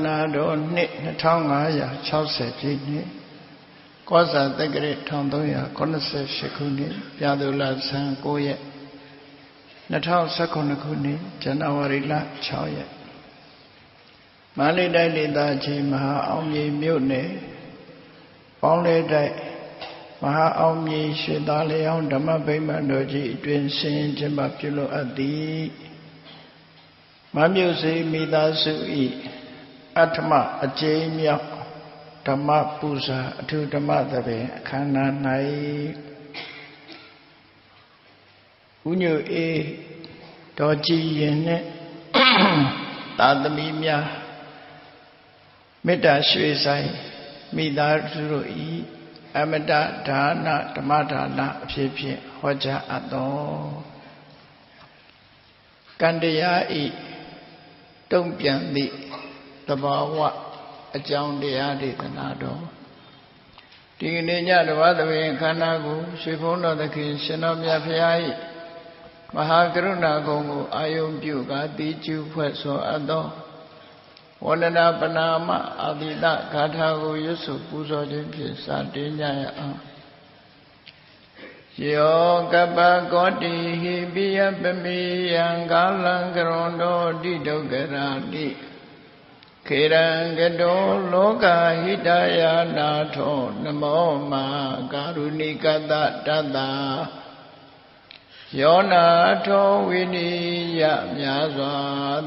နာတော်နှစ်2560ပြည့်နှစ်ကောဇာတက္ကရာ1388ခုနှစ်ပြာသူလဆန်း9ရက်2019ခုနှစ်ဇန်နဝါရီလ6ရက်မန္တလေးတိုင်းဒေသကြီးမဟာအောင်မြေမြို့နယ်ပေါင်းလဲတိုက်မဟာအောင်မြေရွှေသားလျောင်းဓမ္မဗိမာန်တော်ကြီးအတွင်ဆင်းကျင်းပပြုလုပ်အပ်သည်မမြို့စေမိသားစု၏အဋ္ဌမအကျဉ်းမြောက်ဓမ္မပူဇာအထူးဓမ္မသဘင်အခမ်းအနား၌ဥညွအေတော်ကြည်ရင်နှင့်သာသမီများမေတ္တာရွှေဆိုင်မိသားစုတို့၏အမတဒါနဓမ္မဒါနအဖြစ်ဖြင့်ဟောကြားအပ်သောကံတရား၏တုံ့ပြန်သည့်သဘာဝအကြောင်းတရားဒေသနာတော်ဒီကနေ့ညဓမ္မသဘင်ခန္ဓာကိုရွှေဘုန်းတော်သခင်ရှင်တော်မြတ်ဖရာ၏မဟာကရုဏာဂုဏ်ကိုအာယုံပြုကာတိကျူဖွဲ့ဆိုအပ်သောဝန္ဒနာပနာမအာတိတဂါထာကိုရွတ်ဆိုပူဇော်ခြင်းဖြင့်စတင်ကြရအောင်ယောကပ္ပကောတိဟိပိယပမေယံကာလံကရွန်တော်တိဒုက္ခရာတိခေရံကတောလောကဟိတယာနာထောနမောမာကာရုဏိကတတတ္တယောနာထောဝိနိယမြာစွာ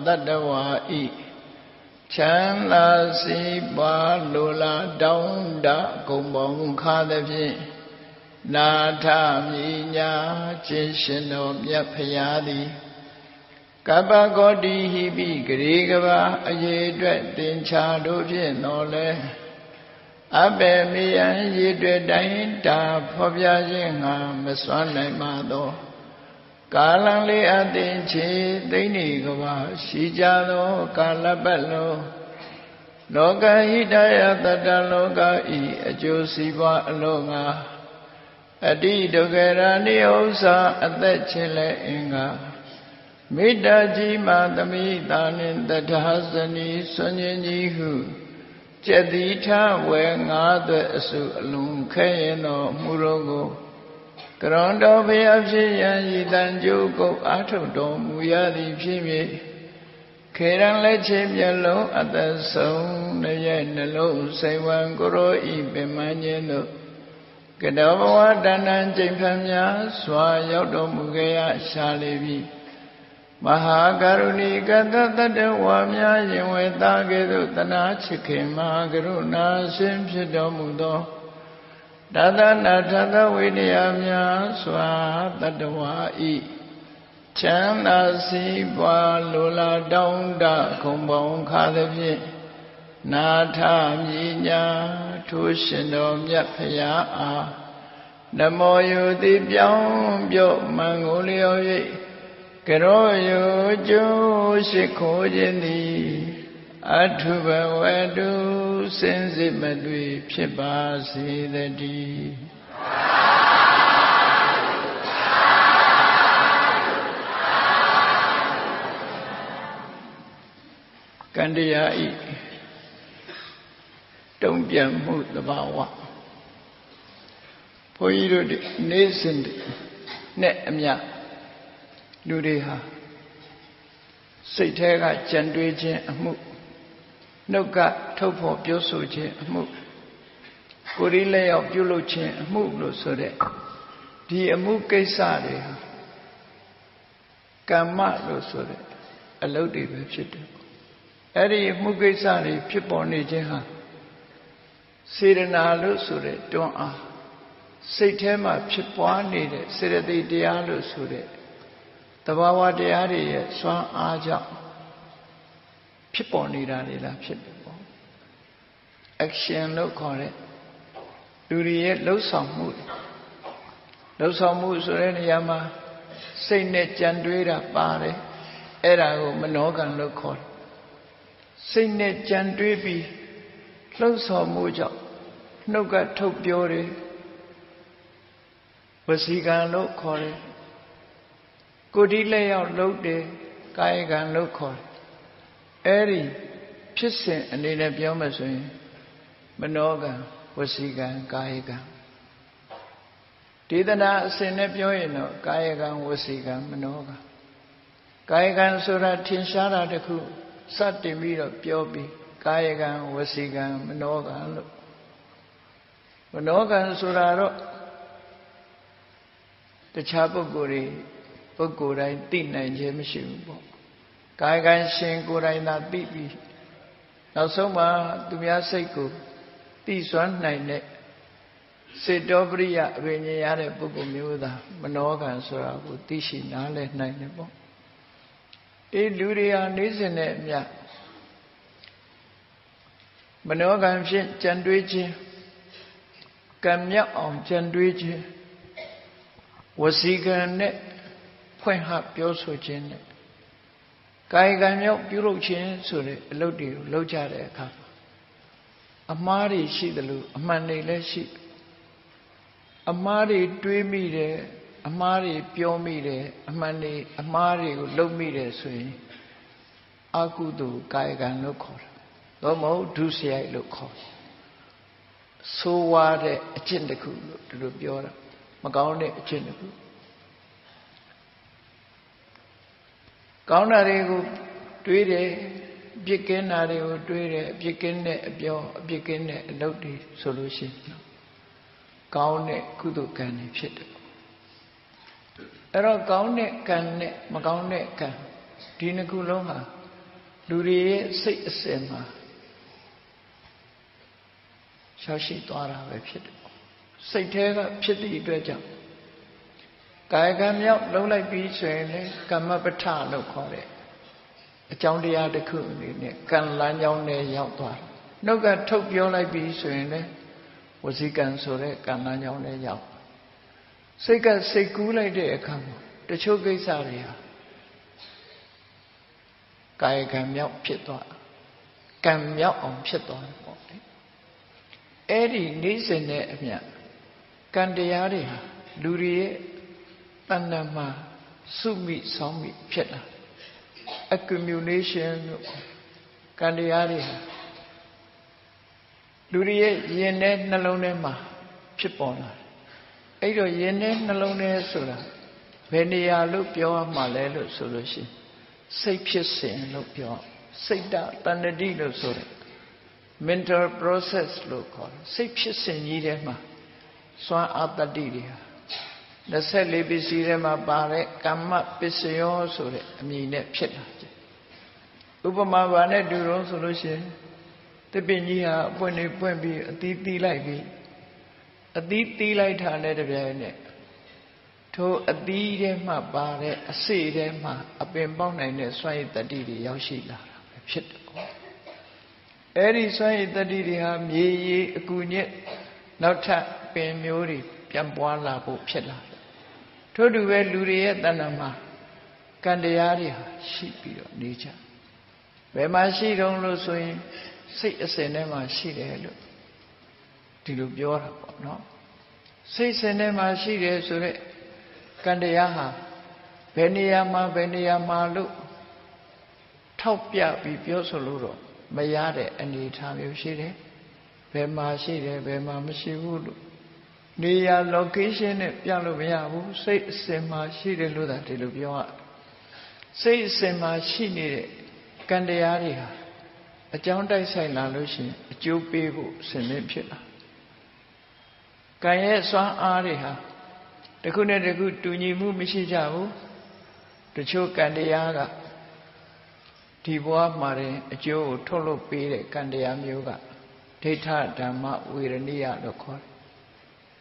တတ္တဝါဤချမ်းသာစီပါလိုလားတောင်းတဂုံပေါင်းခါသဖြင့်နာထမြညာခြင်းရှင်တော်မြတ်ဖရာသည်ကပ္ပကောတိဟိပိဂရေကဘာအရေအတွက်တင်ချာတို့ဖြင့်တော်လဲအဘေမေယံရေအတွက်တိုင်းတာဖော်ပြခြင်းငါမစွမ်းနိုင်ပါသောကာလံလေးအသိချေသိနေကဘာရှိကြသောကာလပတ်လုံးလောကဟိတယတတလောကဤအကျိုးစီးပွားအလို့ငါအတိဒုက္ခရာနိဥ္စာအသက်ချင်းလဲအင်္ဂါမေတ္တာကြီးမာသမိတာနှင့်တထာဇနီဆွန်ញင်းကြီးဟုကျက်တိထဝဲငါးသွဲအစုအလုံးခဲရင်တော်မူတော်ကိုကရွန်တော်ဘုရားဖြစ်ရန်ဤတန်ကြိုးကုတ်အာထုတ်တော်မူရသည်ဖြစ်၍ခေရန်လက်ချင်းမျက်လုံးအသက်ဆုံးရဲ့နှလုံးစိတ်ဝံကိုရောဤပင်မခြင်းတို့ကတောဘဝတဏ္ဍံကျိန်ဖန်များစွာရောက်တော်မူခဲ့ရရှာလေပြီမဟာကရုဏီကတတတ္တဝါများရင်ဝေသားကဲ့သို့တနာချစ်ခင်မဟာကရုဏာရှင်ဖြစ်တော်မူသောတသနာထသဝိနည်းများစွာတတ္တဝါဤချမ်းသာစီးပွားလိုလားတောင်းတခုံပေါင်းခါသဖြင့်နာထမြညာထိုရှင်တော်မြတ်ဖရာအားနမောယုတိပြောင်းပြုတ်မံကိုလျော်၍ကရောယုကျိုးရှိခိုးခြင်းသည်အထုဘဝတုစင်စစ်မတွေ့ဖြစ်ပါစေတည်းကံတရားဤတုံ့ပြန်မှုသဘာဝဘုန်းကြီးတို့နေ့စဉ်နဲ့အမျှလူတွေဟာစိတ်ထဲကကြံတွေးခြင်းအမှုနှုတ်ကထုတ်ဖော်ပြောဆိုခြင်းအမှုကိုယ်ရည်လက်ရောက်ပြုလုပ်ခြင်းအမှုလို့ဆိုတဲ့ဒီအမှုကိစ္စတွေဟာကမ္မလို့ဆိုတဲ့အလုပ်တွေပဲဖြစ်တယ်အဲ့ဒီအမှုကိစ္စတွေဖြစ်ပေါ်နေခြင်းဟာစေတနာလို့ဆိုတဲ့တွန်းအားစိတ်ထဲမှာဖြစ်ပွားနေတဲ့စေတသိက်တရားလို့ဆိုတဲ့တဘာဝတရားတွေရဲ့စွမ်းအားကြောင့်ဖြစ်ပေါ်နေတာတွေလားဖြစ်တယ်ပေါ့ action လို့ခေါ်တဲ့လူတွေရဲ့လှုပ်ဆောင်မှုဆိုတဲ့နေရာမှာစိတ်နဲ့ကြံတွေးတာပါတယ်အဲ့ဒါကိုမနောကံလို့ခေါ်တယ်စိတ်နဲ့ကြံတွေးပြီးလှုပ်ဆောင်မှုကြောင့်နှုတ်ကထုတ်ပြောတယ်ဝစီကံလို့ခေါ်တယ်ကိုယ်ဒီလက်ရောက်လှုပ်တယ်ကာယကံလို့ခေါ်တယ်အဲ့ဒီ ဖြစ်စဉ်အနေနဲ့ပြောမှဆိုရင်မနောကံဝစီကံကာယကံဒေသနာအစဉ်နဲ့ပြောရင်တော့ကာယကံဝစီကံမနောကံကာယကံဆိုတာထင်ရှားတာတခုစတင်ပြီးတော့ပြောပြီးကာယကံဝစီကံမနောကံလို့မနောကံဆိုတာတော့တခြားပုဂ္ဂိုလ်တိုင်းသိနိုင်ခြင်းမရှိဘူးပေါ့ကာယကံရှင်ကိုယ်တိုင်သာသိပြီးနောက်ဆုံးမှာသူများစိတ်ကိုသိစွမ်းနိုင်တဲ့စေတောပရိယအဘိညာဉ်ရတဲ့ပုဂ္ဂိုလ်မျိုးသာမနောကံဆိုတာကိုသိရှိနားလည်နိုင်တယ်ပေါ့လူတွေဟာနေစဉ်နဲ့အမျှမနောကံဖြင့်ကြံတွေးခြင်းကံမြောက်အောင်ကြံတွေးခြင်းဝစီကံနဲ့ဖွင့်ဟပြောဆိုခြင်းနဲ့ကာယကံမြောက်ပြုလုပ်ခြင်းဆိုတဲ့အလုပ်တွေကိုလုပ်ကြတဲ့အခါအမှားတွေရှိသလိုအမှန်တွေလည်းရှိအမှားတွေတွေးမိတယ်အမှားတွေပြောမိတယ်အမှန်တွေအမှားတွေကိုလုပ်မိတယ်ဆိုရင်အကုသိုလ်ကာယကံလို့ခေါ်တယ်သို့မဟုတ်ဒုစရိုက်လို့ခေါ်တယ်ဆိုးဝါးတဲ့အကျင့်တစ်ခုလို့ဒီလိုပြောတာမကောင်းတဲ့အကျင့်တစ်ခုကောင်းတာတွေကိုတွေးတယ်ပြစ်ကင်းတာတွေကိုတွေးတယ်ပြစ်ကင်းတဲ့အပြောအပြစ်ကင်းတဲ့အလုပ်တွေဆိုလို့ရှိရင်ကောင်းတဲ့ကုသိုလ်ကံတွေဖြစ်တယ်အဲ့တော့ကောင်းတဲ့ကံနဲ့မကောင်းတဲ့ကံဒီနှစ်ခုလုံးဟာလူတွေရဲ့စိတ်အစဉ်မှာရှောက်ရှိသွားတာပဲဖြစ်တယ်စိတ်ထဲကဖြစ်သည့်အတွက်ကြောင့်ကာယကံမြောက်လုံးလိုက်ပြီးဆိုရင်လေကမ္မပဋ္ဌလို့ခေါ်တဲ့အကြောင်းတရားတစ်ခုအနေနဲ့ကံလမ်းကြောင်းနဲ့ရောက်သွားတယ်နှုတ်ကထုတ်ပြောလိုက်ပြီးဆိုရင်လေဝစီကံဆိုတဲ့ကံလမ်းကြောင်းနဲ့ရောက်စိတ်ကစိတ်ကူးလိုက်တဲ့အခါမှာတချို့ကိစ္စတွေဟာကာယကံမြောက်ဖြစ်သွားကံမြောက်အောင်ဖြစ်သွားတယ်ပေါ့လေအဲ့ဒီနေစဉ်နဲ့အမျှကံတရားတွေဟာလူတွေရဲ့တဏ္ဍာမှာစုမိဆောင်းမိဖြစ်လာ accumulation လို့ကံတရားတွေဟာလူတွေရဲ့ရင်ထဲနှလုံးထဲမှာဖြစ်ပေါ်လာတယ်အဲ့တော့ရင်ထဲနှလုံးထဲဆိုတာဘယ်နေရာလို့ပြောရမှာလဲလို့ဆိုလို့ရှိရင်စိတ်ဖြစ်စဉ်လို့ပြောစိတ်တဏ္ဍတိလို့ဆိုတယ် mental process လို့ခေါ်တယ်စိတ်ဖြစ်စဉ်ကြီးထဲမှာစွမ်းအားတတ္တိတွေဟာ24ပစ္စည်းထဲမှာပါတဲ့ကမ္မပစ္စယောဆိုတဲ့အမည်နဲ့ဖြစ်လာတယ်ဥပမာပါနဲ့တူတော့ဆိုလို့ရှိရင်တပည့်ကြီးဟာအပွင့်နေပွင့်ပြီးအသီးသီးလိုက်ပြီးအသီးသီးလိုက်တာနဲ့တပြိုင်နက်ထိုအသီးထဲမှာပါတဲ့အစေထဲမှာအပင်ပေါက်နိုင်တဲ့စွမ်းရည်တတ္တိတွေရောက်ရှိလာတာပဲဖြစ်တယ်ပေါ့အဲ့ဒီစွမ်းရည်တတ္တိတွေဟာမြေရည်အကူညစ်နောက်ထပ်ပင်မျိုးတွေပြန်ပွားလာဖို့ဖြစ်လာတယ်ထို့တူပဲလူတွေရဲ့တဏ္ဍာမှာကံတရားတွေဟာရှိပြီးတော့နေကြဘယ်မှာရှိတုံးလို့ဆိုရင်စိတ်အစဉ်ထဲမှာရှိတယ်လို့ဒီလိုပြောတာပေါ့နော်စိတ်စဉ်ထဲမှာရှိတယ်ဆိုတော့ကံတရားဟာဘယ်နေရာမှာလို့ထောက်ပြပြီးပြောဆိုလို့တော့မရတဲ့အနေအထားမျိုးရှိတယ်ဘယ်မှာရှိတယ်ဘယ်မှာမရှိဘူးလို့နေရာ location နဲ့ပြလို့မရဘူးစိတ်အစဉ်မှာရှိတယ်လို့သာဒီလိုပြောရစိတ်အစဉ်မှာရှိနေတဲ့ကံတရားတွေဟာအကြောင်းတိုက်ဆိုင်လာလို့ရှိရင်အကျိုးပေးဖို့ဆင်သင့်ဖြစ်လာကံရဲ့စွမ်းအားတွေဟာတစ်ခုနဲ့တစ်ခုတူညီမှုမရှိကြဘူးတချို့ကံတရားကဒီဘဝမှာအကျိုးကိုထုတ်လုပ်ပေးတဲ့ကံတရားမျိုးကဒိဋ္ဌဓမ္မဝေရဏိယလို့ခေါ်တယ်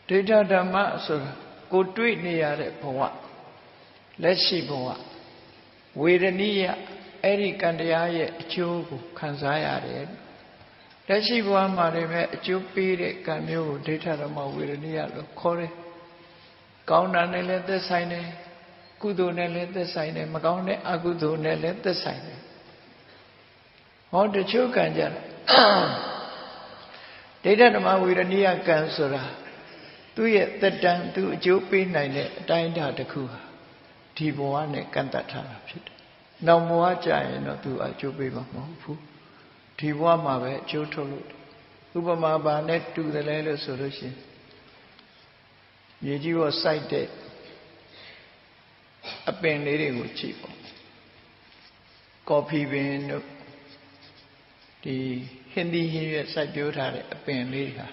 ဒိဋ္ဌဓမ္မဆိုတာကိုတွေ့နေရတဲ့ဘဝလက်ရှိဘဝဝေရဏိယအဲ့ဒီကံတရားရဲ့အကျိုးကိုခံစားရတယ်လက်ရှိဘဝမှာလည်းပဲအကျိုးပေးတဲ့ကံမျိုးကိုဒိဋ္ဌဓမ္မဝေရဏိယလို့ခေါ်တယ်ကောင်းတာနဲ့လည်းသက်ဆိုင်တယ်ကုသိုလ်နဲ့လည်းသက်ဆိုင်တယ်မကောင်းတဲ့အကုသိုလ်နဲ့လည်းသက်ဆိုင်တယ်ဟောတချို့ကံကြတယ်ဒိဋ္ဌဓမ္မဝေရဏိယကံဆိုတာသူ့ရဲ့သက်တမ်းသူ့အကျိုးပေးနိုင်တဲ့အတိုင်းအတာတစ်ခုဟာဒီဘဝနဲ့ကန့်တတ်ထားတာဖြစ်တယ်။နောက်ဘဝကြာရင်တော့သူအကျိုးပေးမှာမဟုတ်ဘူး။ ဒီဘဝမှာပဲအကျိုးထုတ်လို့ဥပမာဘာနဲ့တူတယ်လဲလို့ဆိုလို့ရှိရင်မြေကြီးပေါ်စိုက်တဲ့အပင်လေးတွေကိုကြည့်ပေါ့ကော်ဖီပင်တို့ဒီဟင်းသီးဟင်းရွက်စိုက်ပျိုးထားတဲ့အပင်လေးဟာ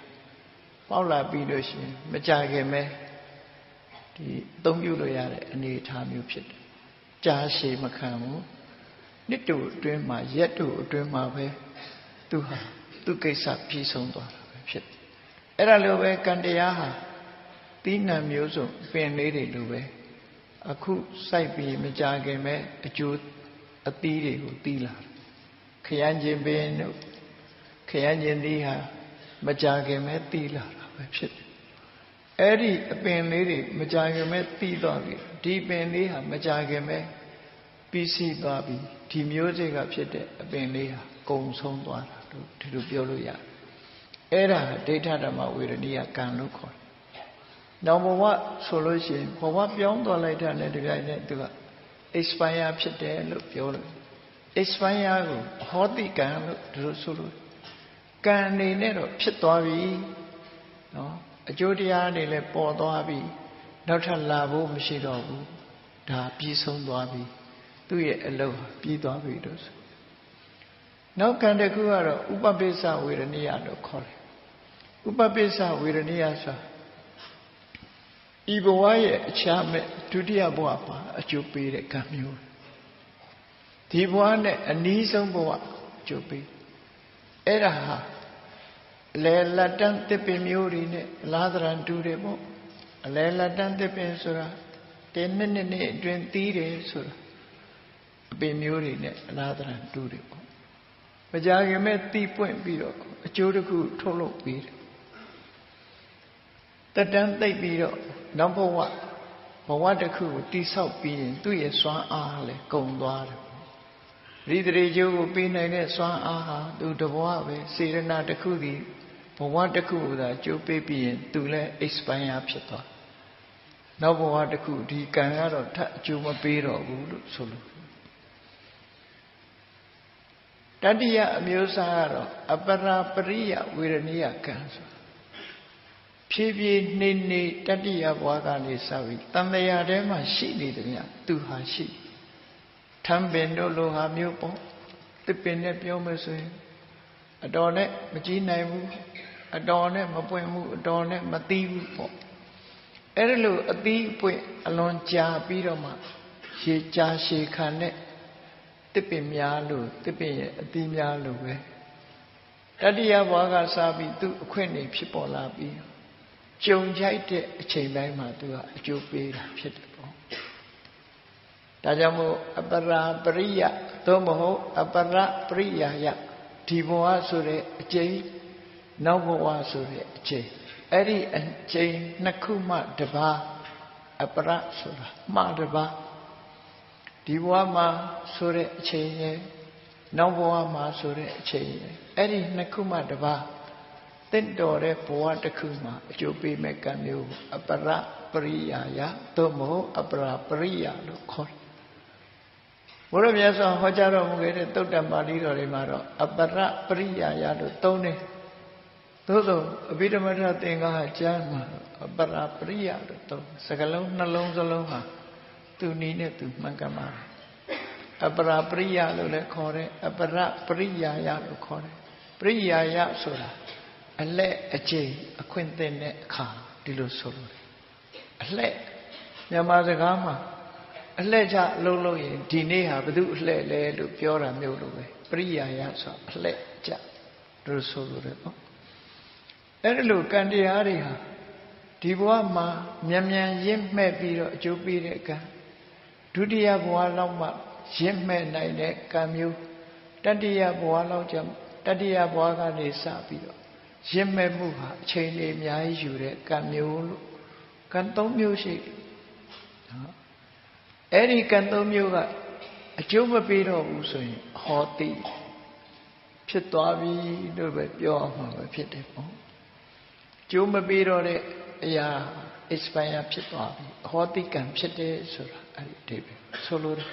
ပေါက်လာပြီးလို့ရှိရင်မကြခင်ပဲဒီအသုံးပြုလို့ရတဲ့အနေအထားမျိုးဖြစ်တယ်ကြာရှည်မခံဘူးနှစ်တူအတွင်းမှာရက်တူအတွင်းမှာပဲသူဟာသူ့ကိစ္စပြီးဆုံးသွားတာပဲဖြစ်တယ်အဲ့ဒါလိုပဲကံတရားဟာသီးနှံမျိုးစုံပင်လေးတွေလိုပဲအခုစိုက်ပြီးမကြခင်ပဲအကျိုးအသီးတွေကိုသီးလာခရမ်းခြင်းပင်တို့ခရမ်းခြင်းသီးဟာမကြခင်ပဲသီးလာတာပဲဖြစ်တယ်အဲ့ဒီအပင်လေးတွေမကြခင်ပဲသီးသွားပြီဒီပင်လေးဟာမကြခင်ပဲပြီးစီးသွားပြီဒီမျိုးစိတ်ကဖြစ်တဲ့အပင်လေးဟာကုံဆုံးသွားတာလို့ဒီလိုပြောလို့ရတယ်အဲ့ဒါဒိဋ္ဌဓမ္မဝေဒနိယကံလို့ခေါ်တယ်နောက်ဘဝဆိုလို့ရှိရင်ဘဝပြောင်းသွားလိုက်တာနဲ့တပြိုင်နက်သူက expire ဖြစ်တယ်လို့ပြောလို့ expire ကိုဟောတိကံလို့ဒီလိုဆိုလို့ကံနေနဲ့တော့ဖြစ်သွားပြီနော်အကျိုးတရားတွေလည်းပေါ်သွားပြီနောက်ထပ်လာဖို့မရှိတော့ဘူးဒါပြီးဆုံးသွားပြီသူ့ရဲ့အလုပ်ဟာပြီးသွားပြီလို့ဆိုနောက်ကံတစ်ခုကတော့ဥပပိစ္ဆဝေဒနိယလို့ခေါ်တယ်ဥပပိစ္ဆဝေဒနိယဆိုတာဤဘဝရဲ့အခြားမဲ့ဒုတိယဘဝမှာအကျိုးပေးတဲ့ကံမျိုးဒီဘဝနဲ့အနည်းဆုံးဘဝအကျိုးပေးအဲ့ဒါဟာအလယ်လက်တန်းတစ်ပင်မျိုးတွေနဲ့လားသရံတူတယ်ပေါ့အလယ်လက်တန်းတစ်ပင်ဆိုတာ10မိနစ်နဲ့အတွင်းသီးတယ်ဆိုတာအပင်မျိုးတွေနဲ့လားသရံတူတယ်ပေါ့မကြခင်မဲ့သီးပွင့်ပြီးတော့အကျိုးတစ်ခုထုတ်လုပ်ပြီးတယ်တက်တန်းသိပ်ပြီးတော့နောက်ဘဝတစ်ခုကိုတိဆောက်ပြီးရင်သူ့ရဲ့စွမ်းအားလည်းကုန်သွားတယ်ရိတရေကျိုးကိုပြီးနိုင်တဲ့စွမ်းအားဟာသူတဘဝပဲစေရနာတစ်ခုဒီဘဝတစ်ခုကိုသာကျိုးပေးပြီးရင်သူလည်း expire ဖြစ်သွားနောက်ဘဝတစ်ခုဒီကံကတော့ထပ်အကျိုးမပေးတော့ဘူးလို့ဆိုလို့တတိယအမျိုးအစားကတော့အပရာပရိယဝေရဏိယကံဆိုဖြည်းဖြည်းနှိမ့်နေတတိယဘဝကနေစပြီးတန်တရာထဲမှာရှိနေတယ်များသူဟာရှိထမ်းပင်တို့လိုဟာမျိုးပေါ့တစ်ပင်နဲ့ပြောမယ်ဆိုရင်အတော်နဲ့မကြည့်နိုင်ဘူးအတော်နဲ့မပွင့်ဘူးအတော်နဲ့မသီးဘူးပေါ့အဲ့ဒါလို့အသီးအပွင့်အလွန်ကြာပြီးတော့မှရေကြာရှည်ခံတဲ့တစ်ပင်များလို့တစ်ပင်ရဲ့အသီးများလို့ပဲတတိယဘဝကစပြီးသူ့အခွင့်နေဖြစ်ပေါ်လာပြီးကြုံကြိုက်တဲ့အချိန်တိုင်းမှာသူကအကျိုးပေးတာဖြစ်တယ်ပေါ့ဒါကြောင့်မို့အပရာပရိယသို့မဟုတ်အပရပရိယာယဒီဘဝဆိုတဲ့အကျိန်နောက်ဘဝဆိုတဲ့အကျိန်အဲ့ဒီအကျိန်နှစ်ခုမှတပါးအပရဆိုတာမှတပါးဒီဘဝမှာဆိုတဲ့အချိန်ရဲ့နောက်ဘဝမှာဆိုတဲ့အချိန်ရဲ့အဲ့ဒီနှစ်ခုမှတပါးတင့်တော်တဲ့ဘဝတစ်ခုမှာအကျိုးပေးမဲ့ကံမျိုးအပရပရိယာယသို့မဟုတ်အပရာပရိယလို့ခေါ်တယ်ဘုရားမြတ်စွာဟောကြားတော်မူခဲ့တဲ့သုတ္တပါဠိတော်တွေမှာတော့အပရပရိယာယလို့သုံးတယ်သို့သောအဘိဓမ္မထသင်္ကဟကျမ်းမှာအပရပရိယလို့သုံးစကလုံးနှလုံးစလုံးဟာသူနီးနဲ့သူမှန်ကန်ပါတယ်အပရပရိယလို့လည်းခေါ်တယ်အပရပရိယာယလို့ခေါ်တယ်ပရိယာယဆိုတာအလက်အကျိန်အခွင့်သင်တဲ့အခါဒီလိုဆိုလို့အလက်မြန်မာစကားမှာအလှဲ့ချအလုံးလုံးရင်ဒီနေ့ဟာဘယ်သူအလှဲ့လဲလို့ပြောတာမျိုးလိုပဲပရိယာယဆိုအလှဲ့ချလို့ဆိုလို့တယ်ပေါ့အဲ့ဒါလို့ကံတရားတွေဟာဒီဘဝမှာမြန်မြန်ရင့်မှဲ့ပြီးတော့အကျိုးပေးတဲ့ကံဒုတိယဘဝလောက်မှရင့်မှဲ့နိုင်တဲ့ကံမျိုးတတိယဘဝလောက်ကျတတိယဘဝကနေစပြီးတော့ရင့်မဲ့မှုဟာအချိန်လေးအများကြီးယူတဲ့ကံမျိုးလို့ကံ၃မျိုးရှိနော်အဲ့ဒီကံ၃မျိုးကအကျိုးမပေးတော့ဘူးဆိုရင်ဟောတိဖြစ်သွားပြီလို့ပဲပြောအောင်မှာပဲဖြစ်တယ်ပေါ့ကျိုးမပေးတော့တဲ့အရာ expire ဖြစ်သွားပြီဟောတိကံဖြစ်တယ်ဆိုတာအဲ့ဒီအဓိပ္ပာယ်ဆိုလိုတယ်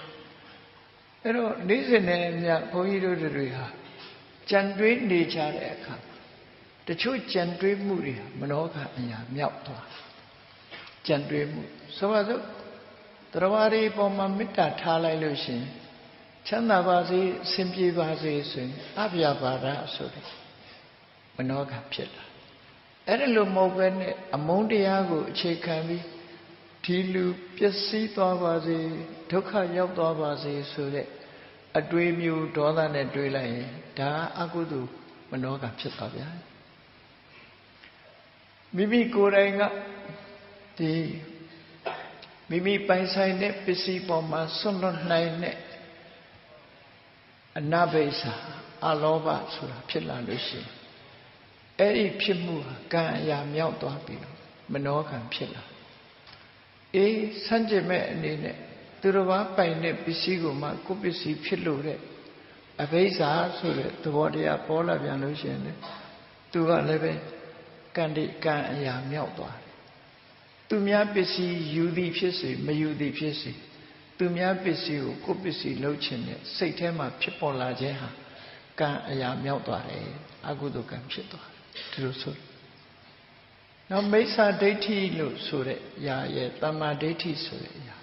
အဲ့တော့နေ့စဉ်နဲ့မြတ်ဘုန်းကြီးတို့တွေဟာ ကြံတွေးနေကြတဲ့အခါတချို့ကြံတွေးမှုတွေမနောကအရာမြောက်သွားကြံတွေးမှုဆိုပါစို့တရားဝါဒီပေါ်မှာမေတ္တာထားလိုက်လို့ရှင်ချမ်းသာပါစေအဆင်ပြေပါစေဆိုရင်အဗျာပါဒဆိုတဲ့မနောကဖြစ်လာအဲ့ဒါလိုမဟုတ်ပဲနဲ့အမုန်းတရားကိုအခြေခံပြီးဒီလူပျက်စီးသွားပါစေဒုက္ခရောက်သွားပါစေဆိုတဲ့အတွေးမျိုးဒေါသနဲ့တွေးလိုက်ရင်ဒါအကုသိုလ်မနောကဖြစ်သွားဗျာမိမိကိုယ်တိုင်ကဒီမိမိပိုင်ဆိုင်တဲ့ပစ္စည်းပေါ်မှာဆွန့်လွတ်နိုင်တဲ့အနဘိစ္ဆာအလောဘဆိုတာဖြစ်လာလို့ရှိရင်အဲ့ဒီဖြစ်မှုဟာကံအရာမြောက်သွားပြီးတော့မနောကံဖြစ်လာအေးဆန့်ကျင်မဲ့အနေနဲ့သူတစ်ပါးပိုင်တဲ့ပစ္စည်းကိုမှကိုယ်ပစ္စည်းဖြစ်လို့တဲ့အဘိဇ္ဇာဆိုတဲ့သဘောတရားပေါ်လာပြန်လို့ရှိရင်လေသူကလည်းပဲကံတိကံအရာမြောက်သွားတယ်သူများပစ္စည်းယူသည်ဖြစ်စေမယူသည်ဖြစ်စေသူများပစ္စည်းကိုကိုယ်ပစ္စည်းလှုပ်ချင်တဲ့စိတ်ထဲမှာဖြစ်ပေါ်လာခြင်းဟာကံအရာမြောက်သွားတယ်အကုသိုလ်ကံဖြစ်သွားတယ်ဒီလိုဆိုနောက်မိစ္ဆာဒိဋ္ဌိလို့ဆိုတဲ့ຢာရဲ့တမ္မာဒိဋ္ဌိဆိုတဲ့ຢာ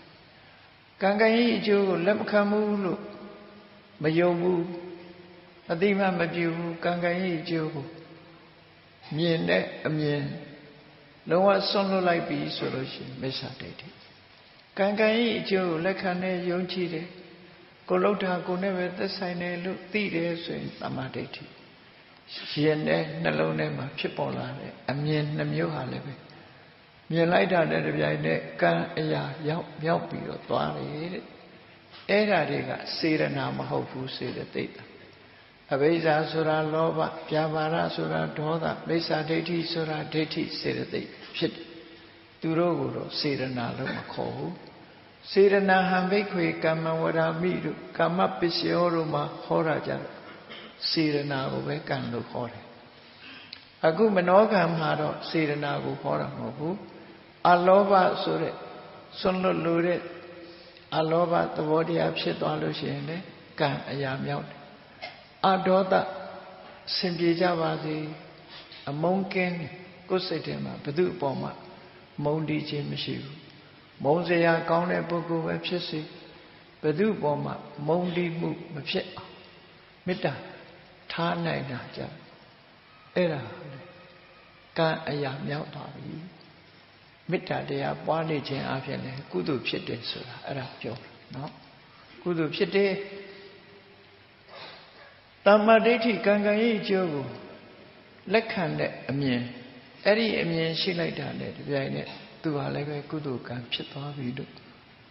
ကံကံကြီးအကျိုးကိုလက်မခံဘူးလို့မယုံဘူးအတိမမပြုဘူးကံကံကြီးအကျိုးကိုမြင်တဲ့အမြင်လုံးဝဆွန့်လွတ်လိုက်ပြီဆိုလို့ရှိရင်မိစ္ဆာဒိဋ္ဌိကံကံကြီးအကျိုးကိုလက်ခံနဲ့ယုံကြည်တယ်ကိုလှုပ်တာကိုနဲ့ပဲသက်ဆိုင်တယ်လို့သိတယ်ဆိုရင်တမ္မာဒိဋ္ဌိရင်နဲ့နှလုံးထဲမှာဖြစ်ပေါ်လာတဲ့အမြင်နှမျိုးဟာလည်းပဲမြင်လိုက်တာနဲ့တပြိုင်နက်ကံအရာရောက်မြောက်ပြီးတော့သွားတယ်တဲ့အဲ့ဓာတွေကစေရနာမဟုတ်ဘူးစေတသိက်အဘိဇ္ဇာဆိုတာလောဘပြာပါဒဆိုတာဒေါသမိစ္ဆာဒိဋ္ဌိဆိုတာဒိဋ္ဌိစေတသိက်ဖြစ်တယ်သူတို့ကိုတော့စေရနာလို့မခေါ်ဘူးစေရနာဟံဘိက္ခွေကမ္မဝရာမိတို့ကာမပစ္စယောတို့မှာဟောတာကြတယ်စေရနာကိုပဲကံလို့ခေါ်တယ်အခုမနောကံမှာတော့စေရနာကိုခေါ်တာမဟုတ်ဘူးအလောဘဆိုတဲ့ဆွန့်လွတ်လို့တဲ့အလောဘသဘောတရားဖြစ်သွားလို့ရှိရင်လေကံအရာမြောက်တယ်အဒေါသစင်ပြေကြပါစေအမုန်းကင်းကိုယ်စိတ်ထဲမှာဘု து အပေါ်မှာမုန်းတီးခြင်းမရှိဘူးမုန်းစရာကောင်းတဲ့ပုဂ္ဂိုလ်ပဲဖြစ်စေဘု து အပေါ်မှာမုန်းတီးမှုမဖြစ်အောင်မေတ္တာထားနိုင်တာကြအဲ့ဒါကံအရာမြောက်သွားပြီမေတ္တာတရားပွားနေခြင်းအပြင်လည်းကုသိုလ်ဖြစ်တယ်ဆိုတာအဲ့ဒါပြောတာနော်ကုသိုလ်ဖြစ်တယ်တမ္မာဒိဋ္ဌိကံကံရဲ့အကျိုးကိုလက်ခံတဲ့အမြင်အဲ့ဒီအမြင်ရှိလိုက်တာနဲ့တပြိုင်နက်သူဟာလည်းပဲကုသိုလ်ကံဖြစ်သွားပြီလို့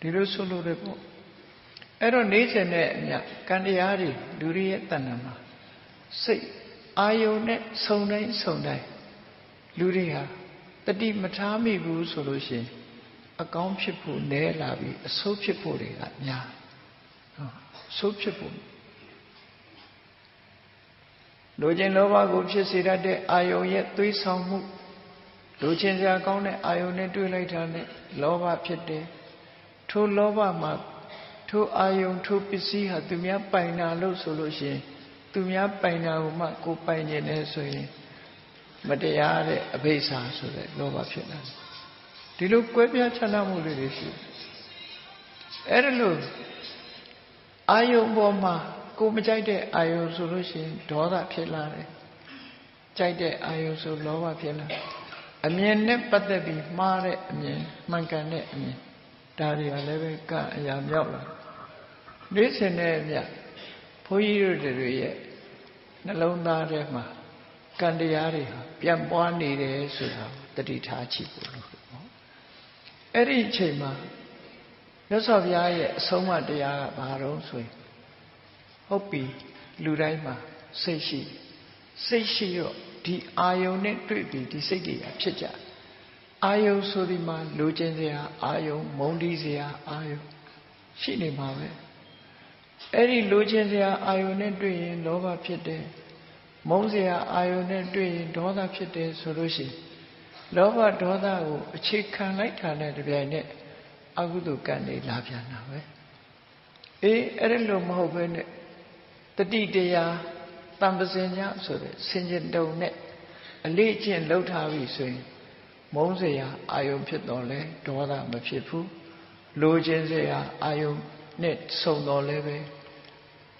ဒီလိုဆိုလို့လည်းပေါ့အဲ့တော့နေစဉ်နဲ့အမြကံတရားတွေလူတွေရဲ့တဏ္ဍာမှာစိတ်အာယုန်နဲ့ဆုံတိုင်းဆုံတိုင်းလူတွေဟာတတိမထားမိဘူးဆိုလို့ရှိရင်အကောင်းဖြစ်ဖို့နည်းလာပြီးအဆိုးဖြစ်ဖို့တွေကများအဆိုးဖြစ်ဖို့လိုချင်လောဘကိုဖြစ်စေတတ်တဲ့အာယုန်ရဲ့သွေးဆောင်မှုလိုချင်စရာကောင်းတဲ့အာယုန်နဲ့တွေ့လိုက်တာနဲ့လောဘဖြစ်တယ်ထိုလောဘမှာထိုအာယုန်ထိုပစ္စည်းဟာသူများပိုင်တာလို့ဆိုလို့ရှိရင်သူများပိုင်တာကိုမှကိုပိုင်နေတယ်ဆိုရင်မတရားတဲ့အဘိဓါဆိုတဲ့လောဘဖြစ်လာတယ်ဒီလိုကွဲပြားခြားနားမှုတွေရှိအဲ့ဒါလို့အာယုန်ပေါ်မှာကိုမကြိုက်တဲ့အာယုန်ဆိုလို့ရှိရင်ဒေါသဖြစ်လာတယ်ကြိုက်တဲ့အာယုန်ဆိုလောဘဖြစ်လာအမြင်နဲ့ပတ်သက်ပြီးမှားတဲ့အမြင်မှန်ကန်တဲ့အမြင်ဒါတွေကလည်းပဲကံအရာမြောက်လာနေစဉ်နဲ့အမြဘုန်းကြီးတို့တွေရဲ့နှလုံးသားထဲမှာကံတရားတွေဟာပြန်ပွားနေတယ်ဆိုတာတတိထားကြည့်ဖို့လို့ပေါ့အဲ့ဒီအချိန်မှာမြတ်စွာဘုရားရဲ့အဆုံးအမတရားကဘာတော့ဆိုရင်ဟုတ်ပြီလူတိုင်းမှာစိတ်ရှိတော့ဒီအာယုန်နဲ့တွေ့ပြီးဒီစိတ်တွေဖြစ်ကြအာယုန်ဆိုဒီမှာလိုချင်စရာအာယုန်မုန်းတီးစရာအာယုန်ရှိနေမှာပဲအဲ့ဒီလိုချင်စရာအာယုန်နဲ့တွေ့ရင်လောဘဖြစ်တယ်မုန်းစရာအာယုန်နဲ့တွေ့ရင်ဒေါသဖြစ်တယ်ဆိုလို့ရှိရင်လောဘဒေါသကိုအခြေခံလိုက်တာနဲ့တပြိုင်နက်အကုသိုလ်ကံတွေလာပြန်တာပဲအေးအဲ့ဒါလို့မဟုတ်ပဲနဲ့တတိတရား တံပစင်ညဆိုတဲ့ဆင်ခြင်တုံနဲ့အလေးအကျင့်လှုပ်ထားပြီဆိုရင်မုန်းစရာအာယုံဖြစ်တော်လဲဒေါသမဖြစ်ဘူးလိုချင်စရာအာယုံနဲ့စုံတော်လဲပဲ